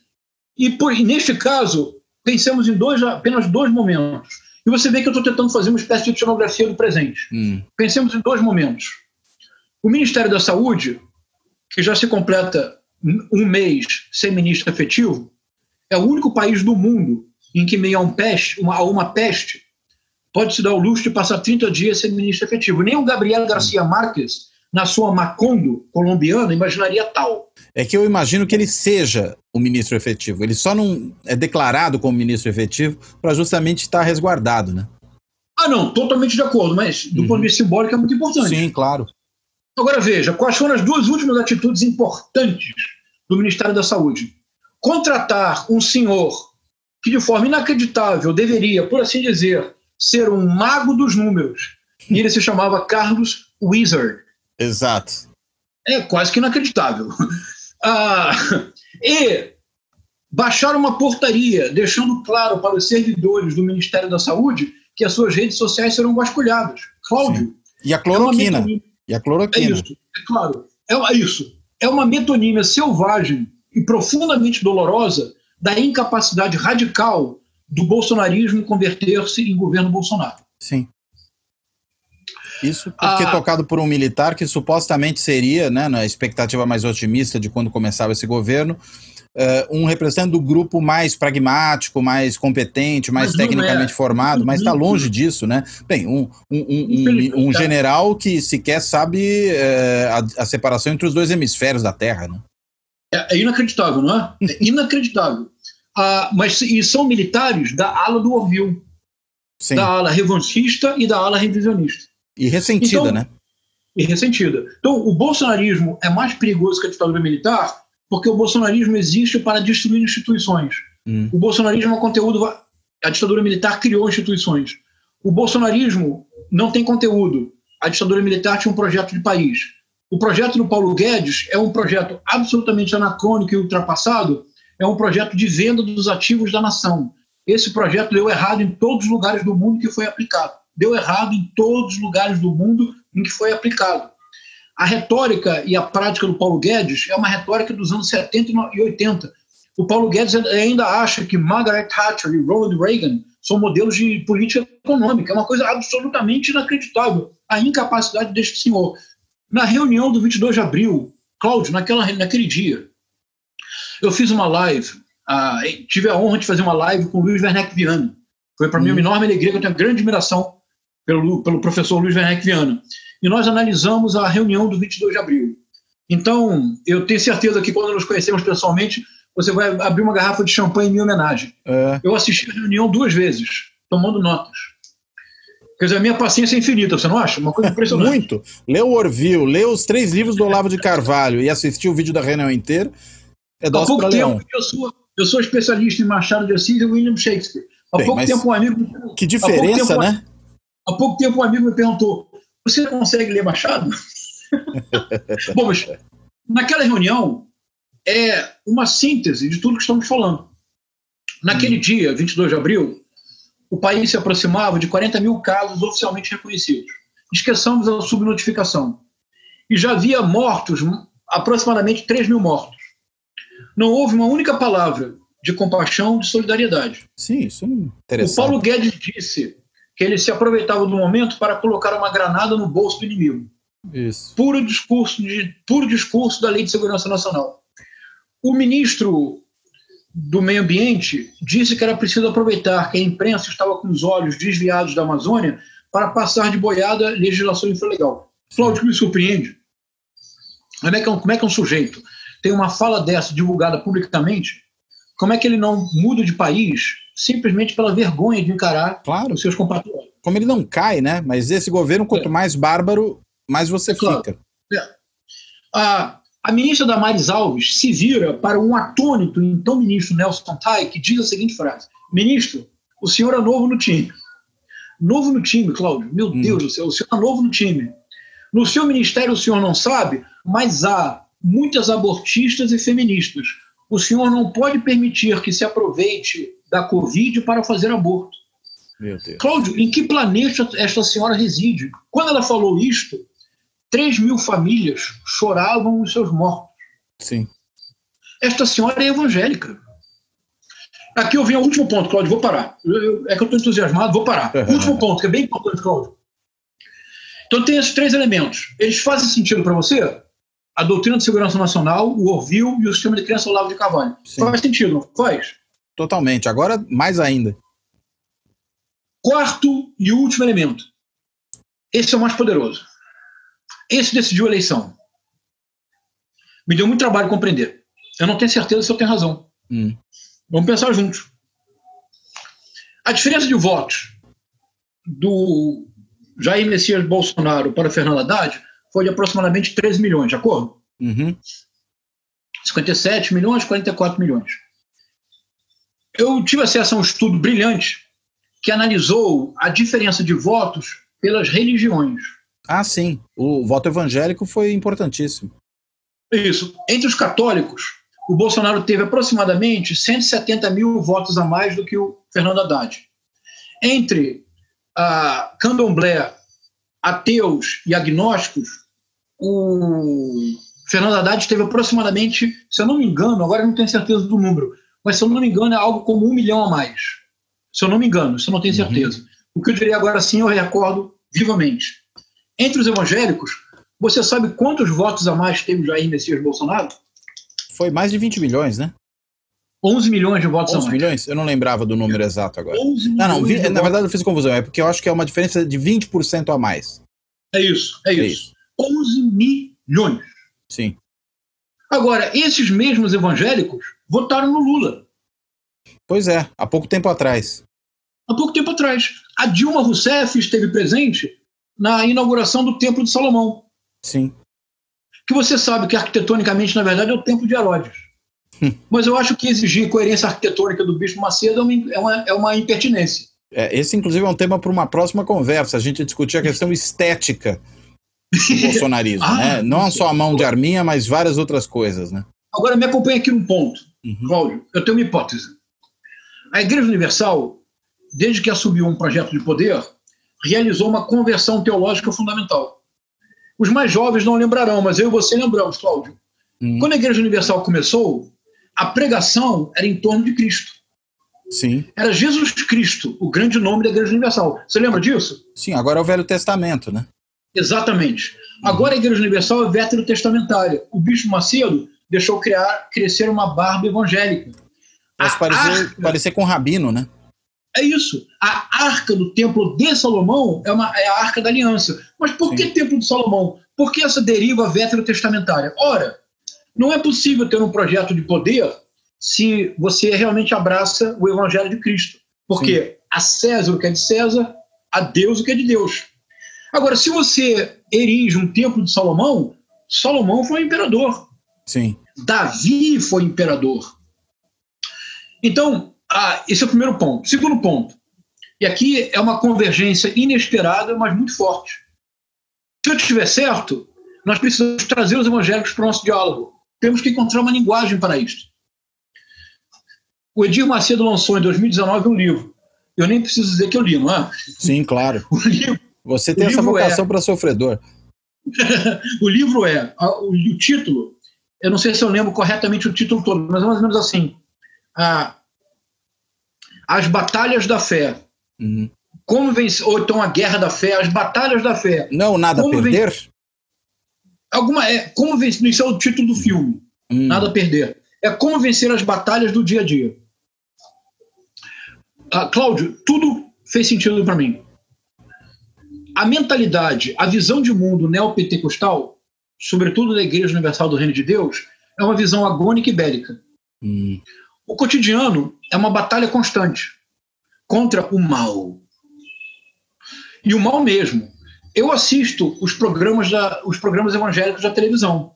E neste caso, pensemos em apenas 2 momentos. E você vê que eu estou tentando fazer uma espécie de etnografia do presente. Pensemos em 2 momentos. O Ministério da Saúde, que já se completa 1 mês sem ministro efetivo, é o único país do mundo em que, meio a uma peste, pode se dar o luxo de passar 30 dias sem ministro efetivo. Nem o Gabriel Garcia Marques, na sua Macondo colombiana, imaginaria tal. É que eu imagino que ele seja o ministro efetivo. Ele só não é declarado como ministro efetivo para justamente estar resguardado, né? Não, totalmente de acordo, mas do ponto de vista simbólico é muito importante. Sim, claro. Agora veja, quais foram as 2 últimas atitudes importantes do Ministério da Saúde? Contratar um senhor que, de forma inacreditável, deveria, por assim dizer, ser um mago dos números. E ele se chamava Carlos Wizard. Exato. É quase que inacreditável. E baixar uma portaria deixando claro para os servidores do Ministério da Saúde que as suas redes sociais serão vasculhadas. Cláudio. Sim. E a cloroquina. É isso, é claro. É isso. É uma metonímia selvagem e profundamente dolorosa da incapacidade radical do bolsonarismo em converter-se em governo Bolsonaro. Sim. Isso porque tocado por um militar que supostamente seria, né, na expectativa mais otimista de quando começava esse governo, um representante do grupo mais pragmático, mais competente, mais tecnicamente formado, mas está longe disso, né? Bem, um general que sequer sabe a separação entre os 2 hemisférios da Terra, né? É inacreditável, não é? É inacreditável. Mas são militares da ala do Orville, da ala revanchista e da ala revisionista. E ressentida, então, né? E ressentida. Então, o bolsonarismo é mais perigoso que a ditadura militar porque o bolsonarismo existe para destruir instituições. O bolsonarismo é um conteúdo... A ditadura militar criou instituições. O bolsonarismo não tem conteúdo. A ditadura militar tinha um projeto de país. O projeto do Paulo Guedes é um projeto absolutamente anacrônico e ultrapassado, é um projeto de venda dos ativos da nação. Esse projeto deu errado em todos os lugares do mundo que foi aplicado. Deu errado em todos os lugares do mundo em que foi aplicado. A retórica e a prática do Paulo Guedes é uma retórica dos anos 70 e 80. O Paulo Guedes ainda acha que Margaret Thatcher e Ronald Reagan são modelos de política econômica. É uma coisa absolutamente inacreditável, a incapacidade deste senhor. Na reunião do 22 de abril, Cláudio, naquele dia, eu fiz uma live, tive a honra de fazer uma live com o Luiz Werneck Viana. Foi para mim uma enorme alegria, que eu tenho grande admiração pelo professor Luiz Werneck Viana. E nós analisamos a reunião do 22 de abril. Então, eu tenho certeza que quando nos conhecemos pessoalmente, você vai abrir uma garrafa de champanhe em minha homenagem. Eu assisti a reunião 2 vezes, tomando notas. Quer dizer, a minha paciência é infinita, você não acha? Uma coisa impressionante. Muito. Leu Orville, leu os 3 livros do Olavo de Carvalho e assistiu o vídeo da reunião inteira. É dócil para leão. Eu sou especialista em Machado de Assis e William Shakespeare. Há pouco tempo um amigo... Que diferença, né? Há pouco tempo um amigo me perguntou, você consegue ler Machado? Bom, mas naquela reunião é uma síntese de tudo que estamos falando. Naquele dia, 22 de abril, o país se aproximava de 40 mil casos oficialmente reconhecidos. Esqueçamos a subnotificação. E já havia mortos, aproximadamente 3 mil mortos. Não houve uma única palavra de compaixão, de solidariedade. Sim, isso é interessante. O Paulo Guedes disse que ele se aproveitava do momento para colocar uma granada no bolso do inimigo. Isso. Puro discurso da Lei de Segurança Nacional. O ministro do Meio Ambiente disse que era preciso aproveitar que a imprensa estava com os olhos desviados da Amazônia para passar de boiada legislação infralegal. Cláudio, que me surpreende, como é que um sujeito tem uma fala dessa divulgada publicamente, como é que ele não muda de país simplesmente pela vergonha de encarar os seus compatriotas? Como ele não cai, né? Mas esse governo, quanto mais bárbaro, mais você fica. A ministra Damares Alves se vira para um atônito, então ministro Nelson Tai, que diz a seguinte frase: ministro, o senhor é novo no time. Novo no time, Cláudio. Meu Deus do céu, o senhor é novo no time. No seu ministério o senhor não sabe, mas há muitas abortistas e feministas. O senhor não pode permitir que se aproveite da Covid para fazer aborto. Meu Deus. Cláudio, em que planeta esta senhora reside? Quando ela falou isto, 3 mil famílias choravam os seus mortos. Sim. Esta senhora é evangélica. Aqui eu venho ao último ponto, Cláudio, vou parar. É que eu estou entusiasmado, vou parar. O último ponto, que é bem importante, Cláudio. Então tem esses 3 elementos. Eles fazem sentido para você? A doutrina de segurança nacional, o Orville e o sistema de crença Olavo de Carvalho. Sim. Faz sentido, não faz? Totalmente. Agora, mais ainda. 4º e último elemento. Esse é o mais poderoso. Esse decidiu a eleição. Me deu muito trabalho compreender. Eu não tenho certeza se eu tenho razão. Vamos pensar juntos. A diferença de votos do Jair Messias Bolsonaro para Fernando Haddad foi de aproximadamente 13 milhões, de acordo? 57 milhões, 44 milhões. Eu tive acesso a um estudo brilhante que analisou a diferença de votos pelas religiões. Ah, sim. O voto evangélico foi importantíssimo. Isso. Entre os católicos, o Bolsonaro teve aproximadamente 170 mil votos a mais do que o Fernando Haddad. Entre candomblé, ateus e agnósticos, o Fernando Haddad teve aproximadamente, se eu não me engano, agora eu não tenho certeza do número, mas se eu não me engano é algo como 1 milhão a mais. Se eu não me engano, se eu não tenho certeza. O que eu diria agora sim, eu recordo vivamente. Entre os evangélicos, você sabe quantos votos a mais teve o Jair Messias Bolsonaro? Foi mais de 20 milhões, né? 11 milhões de votos a mais. 11 milhões? Eu não lembrava do número exato agora. 11 não, milhões na verdade eu fiz confusão, é porque eu acho que é uma diferença de 20% a mais. É isso. 11 milhões. Sim. Agora, esses mesmos evangélicos votaram no Lula. Pois é, há pouco tempo atrás. Há pouco tempo atrás. A Dilma Rousseff esteve presente na inauguração do Templo de Salomão. Sim. Que você sabe que arquitetonicamente, na verdade, é o Templo de Herodes. Mas eu acho que exigir coerência arquitetônica do Bispo Macedo é uma impertinência. Esse, inclusive, é um tema para uma próxima conversa, a gente discutir a questão estética do bolsonarismo, né? Não só a mão de arminha, mas várias outras coisas, né? Agora, me acompanha aqui num ponto, Cláudio. Eu tenho uma hipótese. A Igreja Universal, desde que assumiu um projeto de poder, realizou uma conversão teológica fundamental. Os mais jovens não lembrarão, mas eu e você lembramos, Cláudio. Quando a Igreja Universal começou, a pregação era em torno de Cristo. Sim. Era Jesus Cristo, o grande nome da Igreja Universal. Você lembra disso? Sim, agora é o Velho Testamento, né? Exatamente. Agora a Igreja Universal é veterotestamentária. O Bispo Macedo deixou crescer uma barba evangélica. Mas parecer com um rabino, né? É isso. A Arca do Templo de Salomão é a Arca da Aliança. Mas por que Templo de Salomão? Por que essa deriva veterotestamentária? Ora, não é possível ter um projeto de poder se você realmente abraça o Evangelho de Cristo. Porque a César o que é de César, a Deus o que é de Deus. Agora, se você erige um Templo de Salomão, Salomão foi imperador. Sim. Davi foi imperador. Então, esse é o primeiro ponto. Segundo ponto, e aqui é uma convergência inesperada, mas muito forte. Se eu estiver certo, nós precisamos trazer os evangélicos para o nosso diálogo. Temos que encontrar uma linguagem para isto. O Edir Macedo lançou em 2019 um livro. Eu nem preciso dizer que eu li, não é? Sim, claro. Você tem essa vocação para sofredor. O livro o título, eu não sei se eu lembro corretamente o título todo, mas é mais ou menos assim. As Batalhas da Fé. Como vencer, ou então a Guerra da Fé, as Batalhas da Fé. Não, nada a perder? Como vencer, isso é o título do filme. Nada a perder. É como vencer as batalhas do dia a dia. Cláudio, tudo fez sentido para mim. A mentalidade, a visão de mundo neopentecostal, sobretudo da Igreja Universal do Reino de Deus, é uma visão agônica e bélica. O cotidiano é uma batalha constante contra o mal. E o mal mesmo. Eu assisto os programas evangélicos da televisão.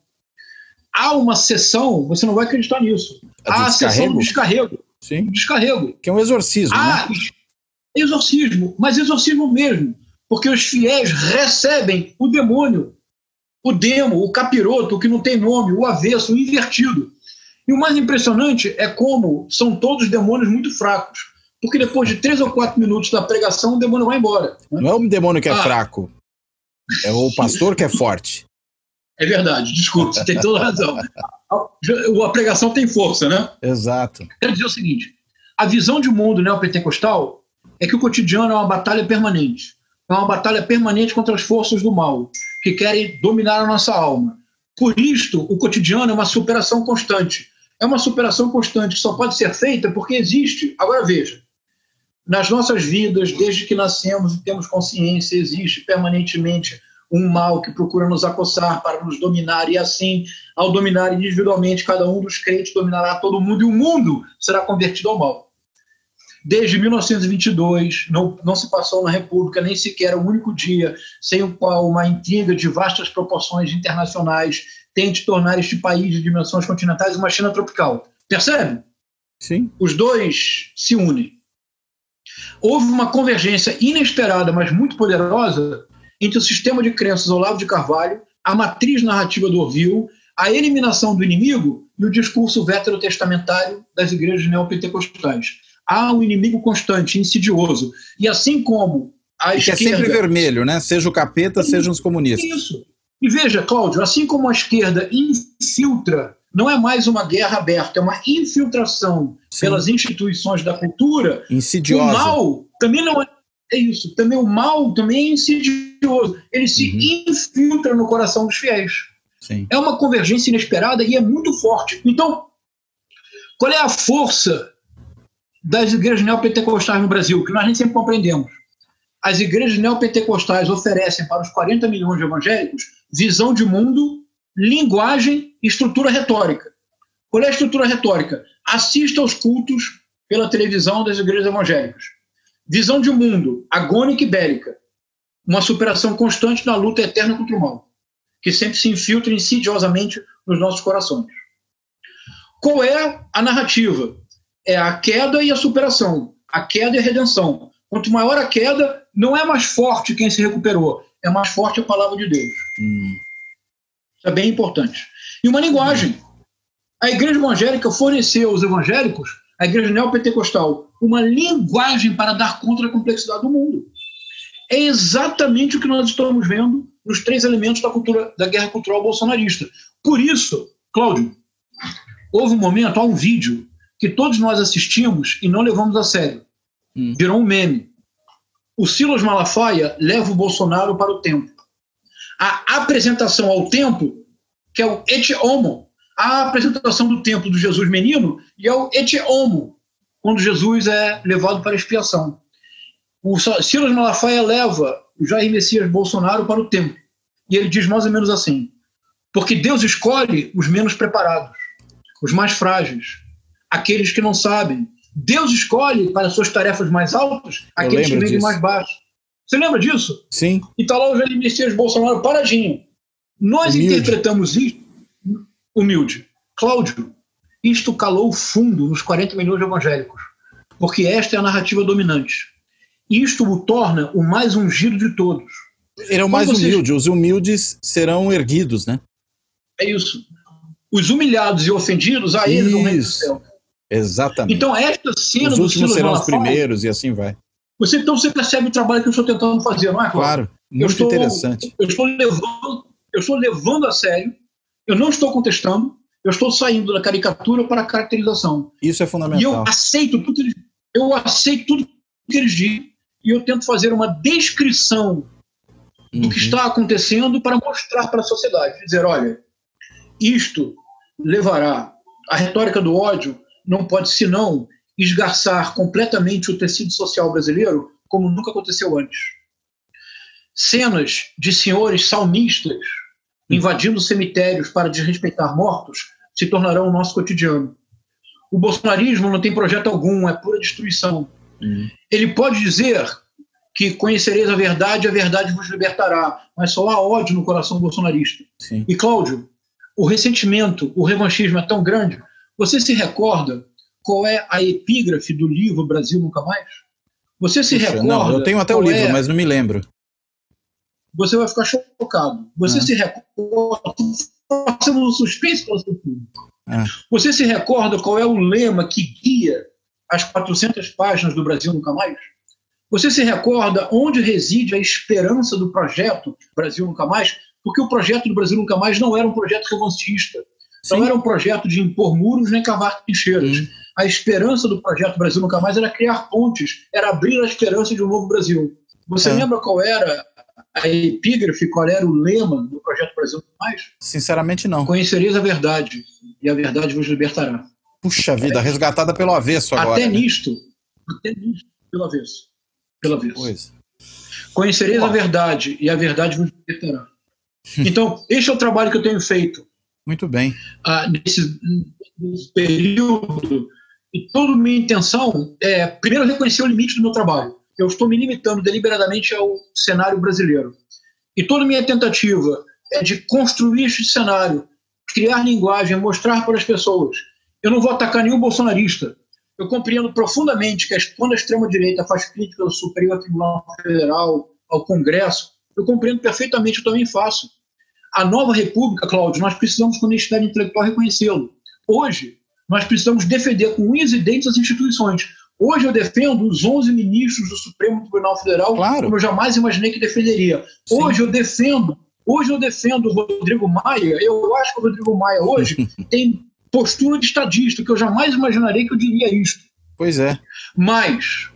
Há uma sessão, você não vai acreditar nisso. Há a sessão do descarrego. Sim. Descarrego. Que é um exorcismo, né? Exorcismo, mas exorcismo mesmo. Porque os fiéis recebem o demônio, o demo, o capiroto, o que não tem nome, o avesso, o invertido. E o mais impressionante é como são todos demônios muito fracos. Porque depois de 3 ou 4 minutos da pregação, o demônio vai embora. Né? Não é um demônio que é fraco. É o pastor que é forte. É verdade, desculpa, você tem toda razão. A pregação tem força, né? Exato. Quero dizer o seguinte, a visão de mundo neopentecostal é que o cotidiano é uma batalha permanente. É uma batalha permanente contra as forças do mal, que querem dominar a nossa alma. Por isto, o cotidiano é uma superação constante. É uma superação constante que só pode ser feita porque existe. Agora veja, nas nossas vidas, desde que nascemos e temos consciência, existe permanentemente um mal que procura nos acossar para nos dominar, e assim, ao dominar individualmente, cada um dos crentes dominará todo mundo, e o mundo será convertido ao mal. Desde 1922, não se passou na República nem sequer um único dia sem o qual uma intriga de vastas proporções internacionais tente tornar este país de dimensões continentais uma China tropical. Percebe? Sim. Os dois se unem. Houve uma convergência inesperada, mas muito poderosa, entre o sistema de crenças Olavo de Carvalho, a matriz narrativa do Orville, a eliminação do inimigo e o discurso veterotestamentário das igrejas neopentecostais. Há um inimigo constante, insidioso. E assim como a esquerda... Que é sempre vermelho, né? Seja o capeta, sejam os comunistas. Isso. E veja, Cláudio, assim como a esquerda infiltra, não é mais uma guerra aberta, é uma infiltração pelas instituições da cultura. Insidiosa. O mal também não é... É isso. Também o mal também é insidioso. Ele se infiltra no coração dos fiéis. Sim. É uma convergência inesperada e é muito forte. Então, qual é a força das igrejas neopentecostais no Brasil? Que nós nem sempre compreendemos. As igrejas neopentecostais oferecem para os 40 milhões de evangélicos visão de mundo, linguagem e estrutura retórica. Qual é a estrutura retórica? Assista aos cultos pela televisão das igrejas evangélicas. Visão de mundo, agônica e bélica. Uma superação constante na luta eterna contra o mal, que sempre se infiltra insidiosamente nos nossos corações. qual é a narrativa? É a queda e a superação, a queda e a redenção. Quanto maior a queda, não é mais forte quem se recuperou, é mais forte a palavra de Deus. Isso é bem importante. E uma linguagem. A igreja evangélica forneceu aos evangélicos, a igreja neopentecostal, uma linguagem para dar conta da complexidade do mundo. É exatamente o que nós estamos vendo nos 3 elementos da guerra cultural bolsonarista. Por isso, Cláudio, houve um momento, há um vídeo que todos nós assistimos e não levamos a sério. Virou um meme. O Silas Malafaia leva o Bolsonaro para o templo. A apresentação ao templo, que é o Ecce Homo, a apresentação do templo do Jesus menino, e é o Ecce Homo, quando Jesus é levado para a expiação. O Silas Malafaia leva o Jair Messias Bolsonaro para o templo. E ele diz mais ou menos assim: porque Deus escolhe os menos preparados, os mais frágeis, aqueles que não sabem. Deus escolhe para suas tarefas mais altas aqueles que vêm mais baixos. Você lembra disso? Sim. E está lá o Jair Messias Bolsonaro paradinho. Nós interpretamos isso humilde. Cláudio, isto calou fundo nos 40 milhões de evangélicos, porque esta é a narrativa dominante. Isto o torna o mais ungido de todos. Ele é o mais humilde, os humildes serão erguidos, né? É isso. Os humilhados e ofendidos, a eles o reino do céu. Exatamente. Então, esta cena os últimos serão os Malafaia, primeiros e assim vai. Então você percebe o trabalho que eu estou tentando fazer, não é, Cláudio? Claro, muito interessante. Eu estou levando a sério, eu não estou contestando, eu estou saindo da caricatura para a caracterização. Isso é fundamental. E eu aceito tudo que eles dizem, e eu tento fazer uma descrição do que está acontecendo para mostrar para a sociedade. Dizer, olha, isto levará, a retórica do ódio não pode senão esgarçar completamente o tecido social brasileiro como nunca aconteceu antes. Cenas de senhores salmistas invadindo cemitérios para desrespeitar mortos se tornarão o nosso cotidiano. O bolsonarismo não tem projeto algum, é pura destruição. Ele pode dizer que conhecereis a verdade vos libertará, mas só há ódio no coração bolsonarista. Sim. E, Cláudio, o ressentimento, o revanchismo é tão grande. Você se recorda qual é a epígrafe do livro Brasil Nunca Mais? Você se recorda? Não, eu tenho até o livro, mas não me lembro. Você vai ficar chocado. Você se recorda? Fazemos um suspense para o seu público. Você se recorda qual é o lema que guia as 400 páginas do Brasil Nunca Mais? Você se recorda onde reside a esperança do projeto Brasil Nunca Mais? Porque o projeto do Brasil Nunca Mais não era um projeto revancista. Não era um projeto de impor muros nem cavar trincheiras. A esperança do projeto Brasil Nunca Mais era criar pontes, era abrir a esperança de um novo Brasil. Você lembra qual era a epígrafe, qual era o lema do projeto Brasil Nunca Mais? Sinceramente, não. Conhecereis a verdade, e a verdade vos libertará. Puxa vida, resgatada pelo avesso agora. Até nisto, pelo avesso. Pois. Conhecereis a verdade, e a verdade vos libertará. Então, este é o trabalho que eu tenho feito. Muito bem. Nesse período, e toda minha intenção é, primeiro, reconhecer o limite do meu trabalho. Eu estou me limitando deliberadamente ao cenário brasileiro. E toda minha tentativa é de construir este cenário, criar linguagem, mostrar para as pessoas. Eu não vou atacar nenhum bolsonarista. Eu compreendo profundamente que quando a extrema-direita faz crítica ao Superior Tribunal Federal, ao Congresso, eu compreendo perfeitamente, eu também faço. A nova república, Cláudio, nós precisamos, com honestidade intelectual, reconhecê-lo. Hoje, nós precisamos defender com unhas e dentes as instituições. Hoje eu defendo os 11 ministros do Supremo Tribunal Federal, como eu jamais imaginei que defenderia. Hoje eu defendo o Rodrigo Maia. Eu acho que o Rodrigo Maia hoje tem postura de estadista, que eu jamais imaginarei que eu diria isto. Pois é. Mas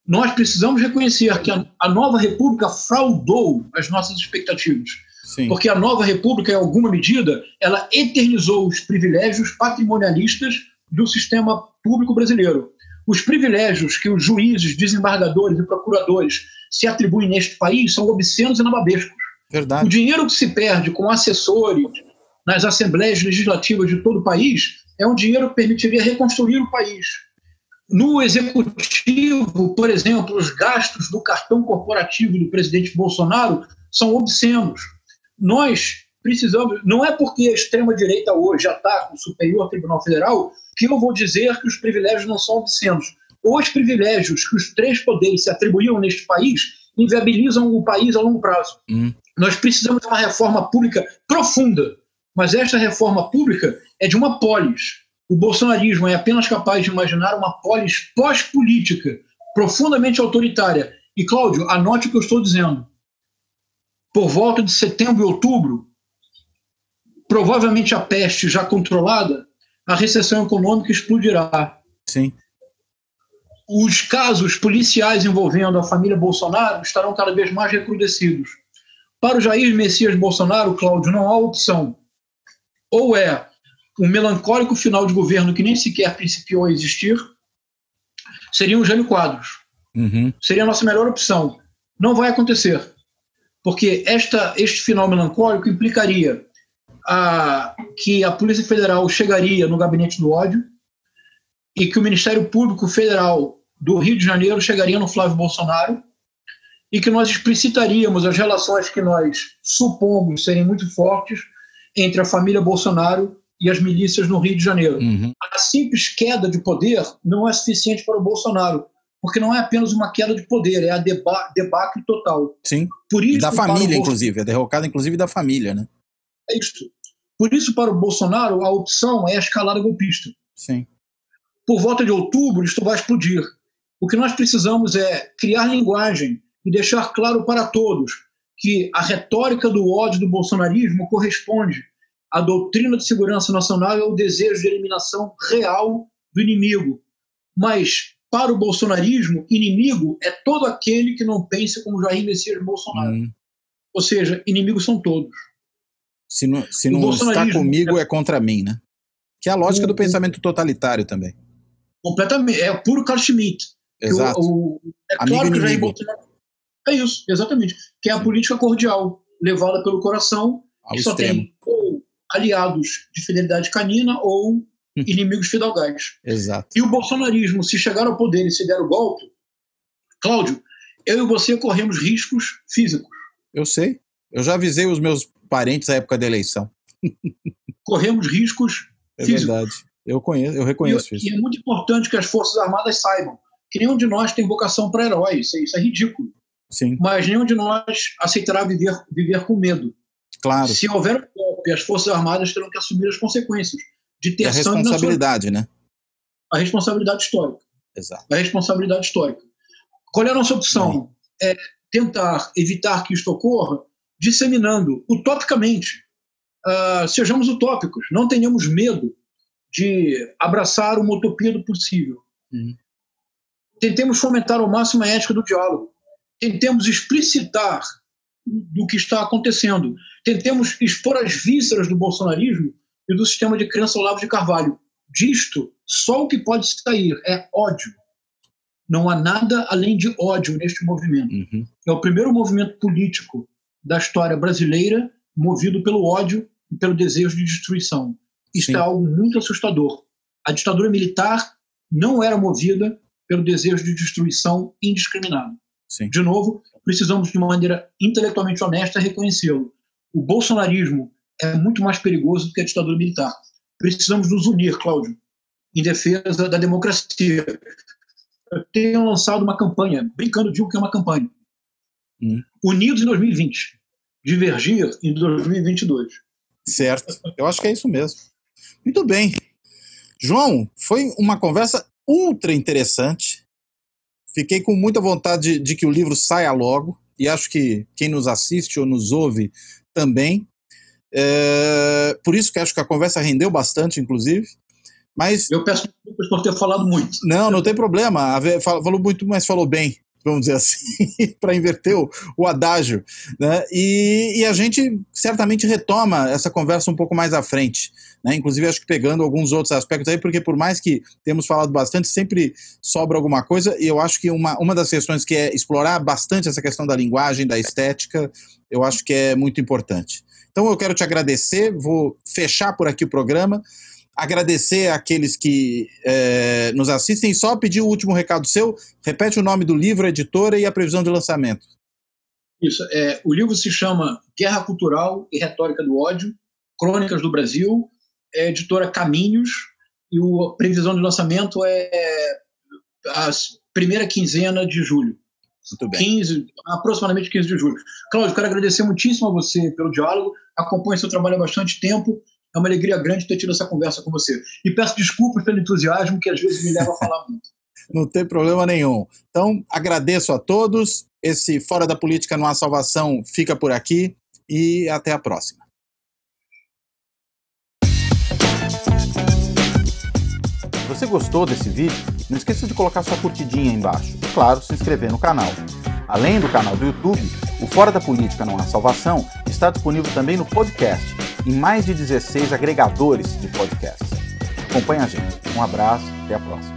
nós precisamos reconhecer que a nova república fraudou as nossas expectativas. Sim. Porque a nova república, em alguma medida, ela eternizou os privilégios patrimonialistas do sistema público brasileiro. Os privilégios que os juízes, desembargadores e procuradores se atribuem neste país são obscenos e nababescos. Verdade. O dinheiro que se perde com assessores nas assembleias legislativas de todo o país é um dinheiro que permitiria reconstruir o país. No executivo, por exemplo, os gastos do cartão corporativo do presidente Bolsonaro são obscenos. Nós precisamos, não é porque a extrema-direita hoje já está com o Superior Tribunal Federal que eu vou dizer que os privilégios não são obscenos. Os privilégios que os três poderes se atribuíam neste país inviabilizam o país a longo prazo. Nós precisamos de uma reforma pública profunda, mas esta reforma pública é de uma polis. O bolsonarismo é apenas capaz de imaginar uma polis pós-política, profundamente autoritária. E, Cláudio, anote o que eu estou dizendo. Por volta de setembro e outubro, provavelmente a peste já controlada, a recessão econômica explodirá. Sim. Os casos policiais envolvendo a família Bolsonaro estarão cada vez mais recrudescidos. Para o Jair Messias Bolsonaro, Cláudio, não há opção. Ou é um melancólico final de governo que nem sequer principiou a existir, seria um Jânio Quadros. Seria a nossa melhor opção. Não vai acontecer, porque este final melancólico implicaria que a Polícia Federal chegaria no gabinete do ódio e que o Ministério Público Federal do Rio de Janeiro chegaria no Flávio Bolsonaro e que nós explicitaríamos as relações que nós supomos serem muito fortes entre a família Bolsonaro e as milícias no Rio de Janeiro. A simples queda de poder não é suficiente para o Bolsonaro, porque não é apenas uma queda de poder, é a debacle total. Sim, por isso, da família, inclusive, é derrocada inclusive da família, né? É isso. Por isso, para o Bolsonaro, a opção é a escalada golpista. Sim. Por volta de outubro, isto vai explodir. O que nós precisamos é criar linguagem e deixar claro para todos que a retórica do ódio do bolsonarismo corresponde à doutrina de segurança nacional e ao desejo de eliminação real do inimigo. Mas, para o bolsonarismo, inimigo é todo aquele que não pensa como Jair Messias Bolsonaro. Ou seja, inimigos são todos. Se não está comigo, é contra mim, né? Que é a lógica do pensamento totalitário também. Completamente. É puro Carl Schmitt. Exato. É claro que o Jair Bolsonaro... É isso, exatamente. Que é a política cordial, levada pelo coração, que só tem ou aliados de fidelidade canina ou inimigos fidalgais. Exato. E o bolsonarismo, se chegar ao poder e se der o golpe, Cláudio, eu e você corremos riscos físicos. Eu sei. Eu já avisei os meus parentes na época da eleição. Corremos riscos físicos. É verdade. Eu reconheço isso. E é muito importante que as Forças Armadas saibam que nenhum de nós tem vocação para herói. Isso é ridículo. Sim. Mas nenhum de nós aceitará viver com medo. Claro. Se houver um golpe, as Forças Armadas terão que assumir as consequências de ter a responsabilidade, né? A responsabilidade histórica. Exato. A responsabilidade histórica. Qual é a nossa opção? É tentar evitar que isto ocorra disseminando utopicamente. Sejamos utópicos. Não tenhamos medo de abraçar uma utopia do possível. Tentemos fomentar ao máximo a ética do diálogo. Tentemos explicitar do que está acontecendo. Tentemos expor as vísceras do bolsonarismo e do sistema de crença Olavo de Carvalho. Disto, só o que pode sair é ódio. Não há nada além de ódio neste movimento. É o primeiro movimento político da história brasileira movido pelo ódio e pelo desejo de destruição. Isto é algo muito assustador. A ditadura militar não era movida pelo desejo de destruição indiscriminado. Sim. De novo, precisamos de uma maneira intelectualmente honesta reconhecê-lo. O bolsonarismo é muito mais perigoso do que a ditadura militar. Precisamos nos unir, Cláudio, em defesa da democracia. Eu tenho lançado uma campanha, brincando, digo que é uma campanha. Unidos em 2020, divergir em 2022. Certo, eu acho que é isso mesmo. Muito bem. João, foi uma conversa ultra interessante. Fiquei com muita vontade de que o livro saia logo, e acho que quem nos assiste ou nos ouve também. Por isso que acho que a conversa rendeu bastante, inclusive. Mas eu peço desculpas por ter falado muito. Não tem problema. Falou muito, mas falou bem, vamos dizer assim, para inverter o adágio, né? E a gente certamente retoma essa conversa um pouco mais à frente, né? Inclusive acho que pegando alguns outros aspectos aí, porque por mais que temos falado bastante, sempre sobra alguma coisa, e eu acho que uma das questões que é explorar bastante essa questão da linguagem, da estética, eu acho que é muito importante. Então eu quero te agradecer, vou fechar por aqui o programa, agradecer àqueles que nos assistem, só pedir o último recado seu. Repete o nome do livro, a editora e a previsão de lançamento. Isso. O livro se chama Guerra Cultural e Retórica do Ódio, Crônicas do Brasil, é editora Caminhos, e a previsão de lançamento é a primeira quinzena de julho. Muito bem. Aproximadamente 15 de julho. Cláudio, quero agradecer muitíssimo a você pelo diálogo, acompanho seu trabalho há bastante tempo, é uma alegria grande ter tido essa conversa com você. E peço desculpas pelo entusiasmo que às vezes me leva a falar muito. Não tem problema nenhum. Então, agradeço a todos. Esse Fora da Política Não Há Salvação fica por aqui e até a próxima. Se você gostou desse vídeo, não esqueça de colocar sua curtidinha aí embaixo e, claro, se inscrever no canal. Além do canal do YouTube, o Fora da Política Não Há Salvação está disponível também no podcast, em mais de 16 agregadores de podcasts. Acompanhe a gente. Um abraço e até a próxima.